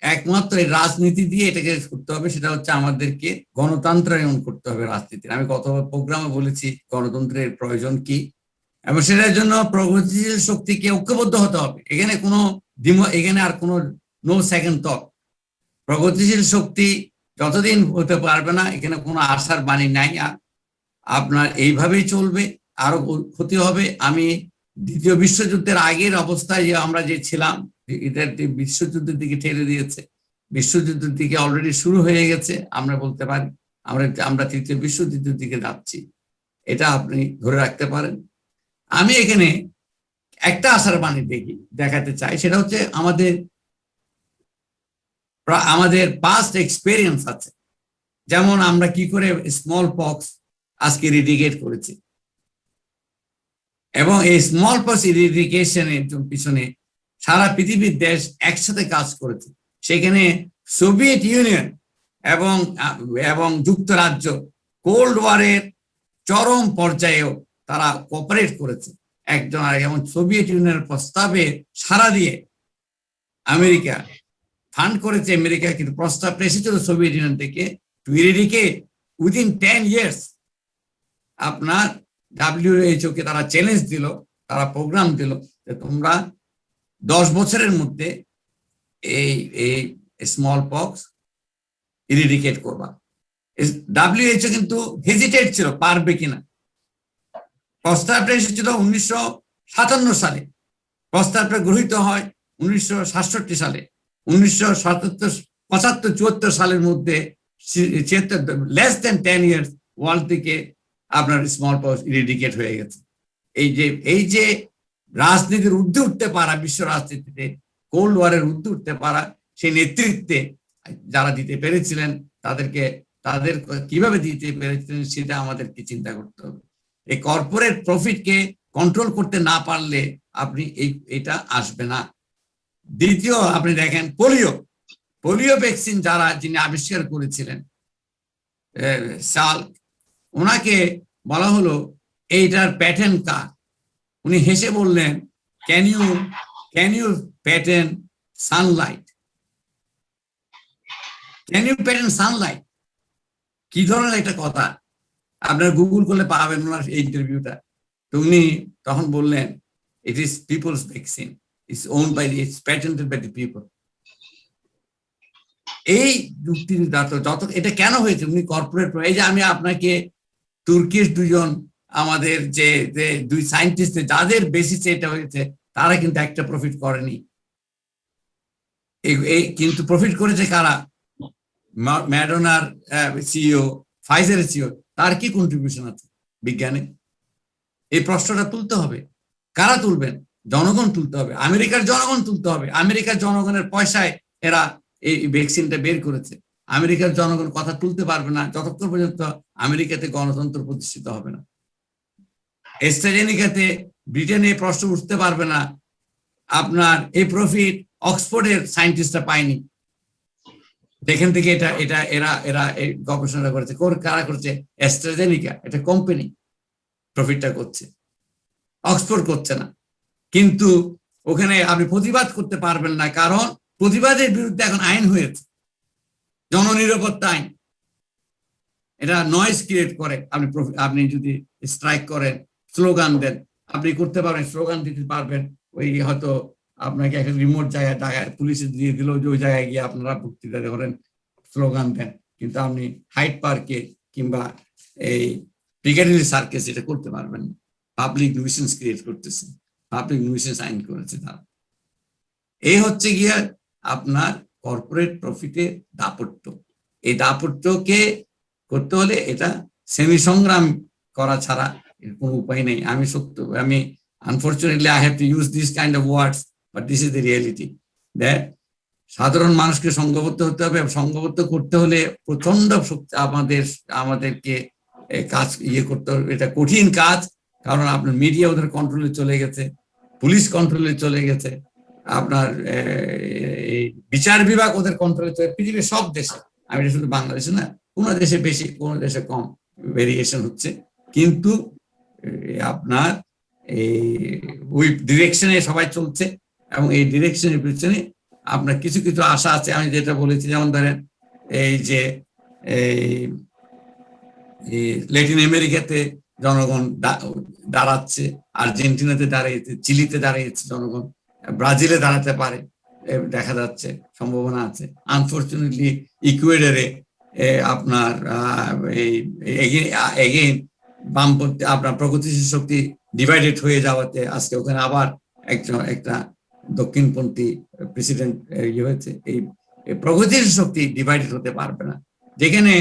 একমাত্র রাজনীতি দিয়ে এটাকে করতে হবে, সেটা হচ্ছে আমাদেরকে গণতন্ত্রায়ন করতে হবে রাজনীতির। আমি গত প্রোগ্রামে বলেছি গণতন্ত্রের প্রয়োজন কি, এবং সেটার জন্য প্রগতিশীল শক্তিকে ঐক্যবদ্ধ হতে হবে। এখানে আর কোনো নো সেকেন্ড থট। প্রগতিশীল শক্তি যতদিন হতে পারবে না, এখানে কোনো আশার বাণী নাই। আর আপনার এইভাবেই চলবে, আরো ক্ষতি হবে। আমি দ্বিতীয় বিশ্বযুদ্ধের আগের অবস্থায় যে আমরা যে ছিলাম, এটা বিশ্বযুদ্ধের দিকে ঠেলে দিয়েছে। বিশ্বযুদ্ধের দিকে অলরেডি শুরু হয়ে গেছে, আমরা বলতে পারি আমরা তৃতীয় বিশ্বযুদ্ধের দিকে যাচ্ছি। এটা আপনি ধরে রাখতে পারেন। আমি এখানে একটা আশার বাণী দেখাতে চাই, সেটা হচ্ছে আমাদের পাস্ট এক্সপেরিয়েন্স আছে। যেমন আমরা কি করে স্মল পক্স আজকে ইরিডিকেট করেছি, এবং এই স্মল পক্স ইরিডিকেশনের পিছনে সারা পৃথিবীর দেশ একসাথে কাজ করেছে। সেখানে সোভিয়েত ইউনিয়ন এবং যুক্তরাজ্য কোল্ড ওয়ারের চরম পর্যায়েও তারা কোঅপারেট করেছে একজন আর। এবং সোভিয়েত ইউনিয়নের প্রস্তাবে সাড়া দিয়ে আমেরিকা ফান্ড করেছে, আমেরিকা কিন্তু প্রস্তাবটা এসেছিল সোভিয়েত ইউনিয়ন থেকে, টু ইরিডিকেট উইদিন 10 years। আপনার WHO কে তারা চ্যালেঞ্জ দিল, তারা প্রোগ্রাম দিল যে তোমরা 10 বছরের মধ্যে এই স্মল পক্স ইরিডিকেট করবা। WHO কিন্তু হেজিটেট ছিল পারবে কিনা। প্রস্তাবটা এসেছিল 1957 সালে, প্রস্তাবটা গৃহীত হয় 1967 সালে। 1975-74 সালের মধ্যে লেস দেন 10 years ওয়ার্ল্ড থেকে আপনার স্মল পক্স ইরিডিকেট হয়ে গেছে। এই যে রাজনীতির ঊর্ধ্বে উঠতে পারা, বিশ্ব রাজনীতিতে কোল্ড ওয়ারের ঊর্ধ্বে উঠতে পারা, সেই নেতৃত্বে যারা দিতে পেরেছিলেন, তাদের কিভাবে দিতে পেরেছিলেন সেটা আমাদেরকে চিন্তা করতে হবে। এই কর্পোরেট প্রফিটকে কন্ট্রোল করতে না পারলে আপনি এটা আসবে না। দ্বিতীয়, আপনি দেখেন পোলিও ভ্যাকসিন যিনি আবিষ্কার করেছিলেন সাল্ক, ওনাকে বলা হলো এইটার প্যাটেন্ট কার। উনি হেসে বললেন, can you patent sunlight? Can you patent sunlight? কি ধরনের একটা কথা, আপনার গুগল করলে পাবেন ওনার এই ইন্টারভিউটা। তো উনি তখন বললেন, it is people's vaccine, it's owned by it's patented by the people. এই যুক্তির যত এটা কেন হয়েছে, উনি কর্পোরেট, এই যে আমি আপনাকে তুর্কিশ দুজন আমাদের যে দুই সায়েন্টিস্ট যাদের বেসিসে এটা হয়েছে, তারা কিন্তু একটা প্রফিট করেনি। কিন্তু প্রফিট করেছে কারা? ম্যাডোনার সিইও, ফাইজারের সিইও, তার কি কন্ট্রিবিউশন আছে বিজ্ঞানে? এই প্রশ্নটা তুলতে হবে। কারা তুলবেন? জনগণ তুলতে হবে, আমেরিকার জনগণ তুলতে হবে। আমেরিকার জনগণের পয়সায় এরা এই ভ্যাকসিনটা বের করেছে। আমেরিকার জনগণ কথা তুলতে পারবে না যতক্ষণ পর্যন্ত আমেরিকাতে গণতন্ত্র প্রতিষ্ঠিত হবে না। অ্যাস্ট্রাজেনিকাতে ব্রিটেনে প্রশ্ন উঠতে পারবে না। আপনার এই প্রফিট অক্সফোর্ডের সায়েন্টিস্টরা পায়নি, যেখান থেকে এটা এটা এরা এরা এই গবেষণা করেছে। কারা করছে? অ্যাস্ট্রাজেনিকা, এটা কোম্পানি প্রফিটটা করছে, অক্সফোর্ড করছে না। কিন্তু ওখানে আপনি প্রতিবাদ করতে পারবেন না, কারণ প্রতিবাদের বিরুদ্ধে এখন আইন হয়েছে, জননিরাপত্তা আইন। এটা নয়েজ ক্রিয়েট করে। আপনি যদি স্ট্রাইক করেন, স্লোগান দেন, আপনি করতে পারবেন, স্লোগান দিতে পারবেন। ওই হয়তো আপনাকে একটা রিমোট জায়গায় পুলিশে দিয়ে দিল যে ওই জায়গায় গিয়ে আপনারা বক্তৃতা করেন, স্লোগান দেন। কিন্তু আপনি হাইড পার্কে কিংবা এই পিকাডিলি সার্কাস এটা করতে পারবেন না। পাবলিক নিউসেন্স ক্রিয়েট করতেছে, পাবলিক নিউসেন্স আইন করেছে তারা। এই হচ্ছে গিয়ে আপনার কর্পোরেট প্রফিটের দাপট্য। এই দাপট্যকে করতে হলে এটা সেমি সংগ্রাম করা ছাড়া এর কোনো উপায় নেই। আমি unfortunately I have to use this kind of words, but this is the reality that সাধারণ মানুষকে সংঘবদ্ধ হতে হবে। সংঘবদ্ধ করতে হলে প্রচন্ড শক্তি আমাদেরকে কাজ করতে হবে। এটা কঠিন কাজ, কারণ আপনার মিডিয়া ওদের কন্ট্রোলে চলে গেছে, পুলিশ কন্ট্রোলে চলে গেছে, আপনার বিচার বিভাগ ওদের কন্ট্রোলে চলে, পৃথিবীর সব দেশে। আমি শুধু বাংলাদেশে না, কোনো দেশে বেশি, কোনো দেশে কম ভেরিয়েশন হচ্ছে। কিন্তু আপনার ওই ডিরেকশনে সবাই চলছে, এবং এই ডিরেকশনের পিছনে আপনার কিছু কিছু আশা আছে। আমি যেটা বলেছি, যেমন ধরেন এই যে ল্যাটিন আমেরিকাতে জনগণ দাঁড়াচ্ছে, আর্জেন্টিনাতে দাঁড়িয়েছে, চিলিতে দাঁড়িয়েছে জনগণ, ব্রাজিলে দাঁড়াতে পারে দেখা যাচ্ছে, সম্ভাবনা আছে। আনফরচুনেটলি ইকুয়েডরে আপনার এগেইন বামপন্থী আপনার প্রগতিশীল শক্তি ডিভাইডেড হয়ে যাওয়াতে আজকে ওখানে আবার একটা দক্ষিণপন্থী প্রেসিডেন্ট হয়েছে। এই প্রগতিশীল শক্তি ডিভাইডেড হতে পারবে না। যেখানে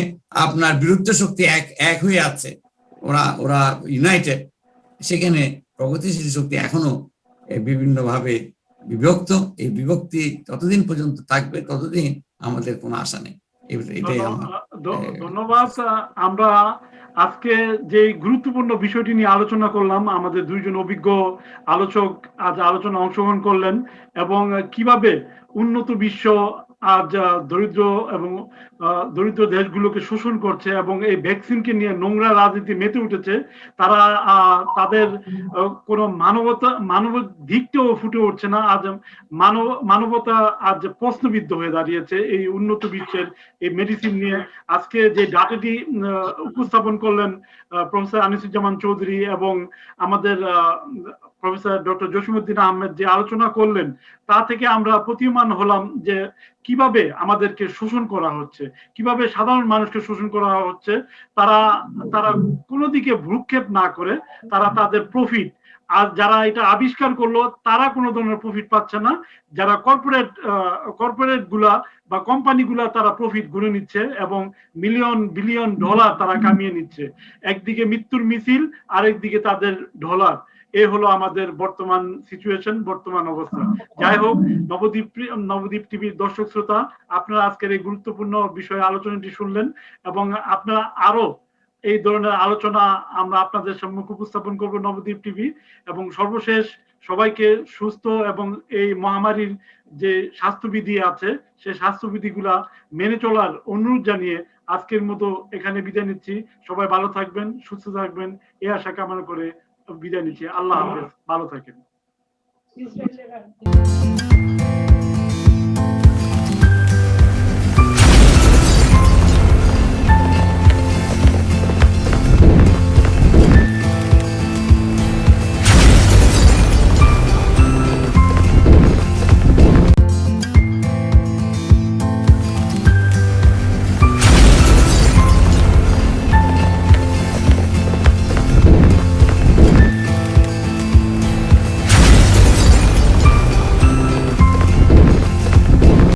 আপনার বিরুদ্ধ শক্তি এক হয়ে আছে, ওরা ইউনাইটেড, সেখানে প্রগতিশীল শক্তি এখনো বিভিন্ন ভাবে বিভক্ত। এই বিভক্তি যতদিন পর্যন্ত থাকবে ততদিন আমাদের কোনো আশা নেই। এটাই আমার ধন্যবাদ। আমরা আজকে যে গুরুত্বপূর্ণ বিষয়টি নিয়ে আলোচনা করলাম, আমাদের দুইজন অভিজ্ঞ আলোচক আজ আলোচনা অংশগ্রহণ করলেন, এবং কিভাবে উন্নত বিশ্ব আজ দরিদ্র দেশগুলোকে শোষণ করছে, এবং এই ভ্যাকসিনকে নিয়ে নোংরা রাজনীতি মেতে উঠেছে। তারা তাদের কোনো মানব দিকটাও ফুটে উঠছে না। আজ মানবতা আজ প্রশ্নবিদ্ধ হয়ে দাঁড়িয়েছে এই উন্নত বিশ্বের এই মেডিসিন নিয়ে। আজকে যে ডাটাটি উপস্থাপন করলেন প্রফেসর আনিসুজ্জামান চৌধুরী এবং আমাদের প্রফেসর ডক্টর জসিমউদ্দিন আহমেদ, যে আলোচনা করলেন, তা থেকে আমরা প্রতীয়মান হলাম যে কিভাবে আমাদেরকে শোষণ করা হচ্ছে, কিভাবে সাধারণ মানুষকে শোষণ করা হচ্ছে। তারা কোনো দিকে ভ্রুক্ষেপ না করে তারা তাদের প্রফিট, আর যারা এটা আবিষ্কার করলো তারা কোনো ধরনের প্রফিট পাচ্ছে না। যারা কর্পোরেট গুলা বা কোম্পানি গুলা তারা প্রফিট গুনে নিচ্ছে এবং মিলিয়ন বিলিয়ন ডলার তারা কামিয়ে নিচ্ছে। একদিকে মৃত্যুর মিছিল, আরেকদিকে তাদের ডলার। এ হলো আমাদের বর্তমান সিচুয়েশন, বর্তমান অবস্থা। যাই হোক, নবদ্বীপ টিভির দর্শক শ্রোতা, আপনারা আজকের এই গুরুত্বপূর্ণ বিষয়ে আলোচনাটি শুনলেন, এবং আপনারা আরো এই ধরনের আলোচনা আমরা আপনাদের সম্মুখে উপস্থাপন করব নবদ্বীপ টিভি। এবং সর্বশেষ সবাইকে সুস্থ এবং এই মহামারীর যে স্বাস্থ্যবিধি আছে সেই স্বাস্থ্যবিধিগুলা মেনে চলার অনুরোধ জানিয়ে আজকের মতো এখানে বিদায় নিচ্ছি। সবাই ভালো থাকবেন, সুস্থ থাকবেন, এই আশা কামনা করে বিদায় নিচ্ছি। আল্লাহ হাফেজ, ভালো থাকেন।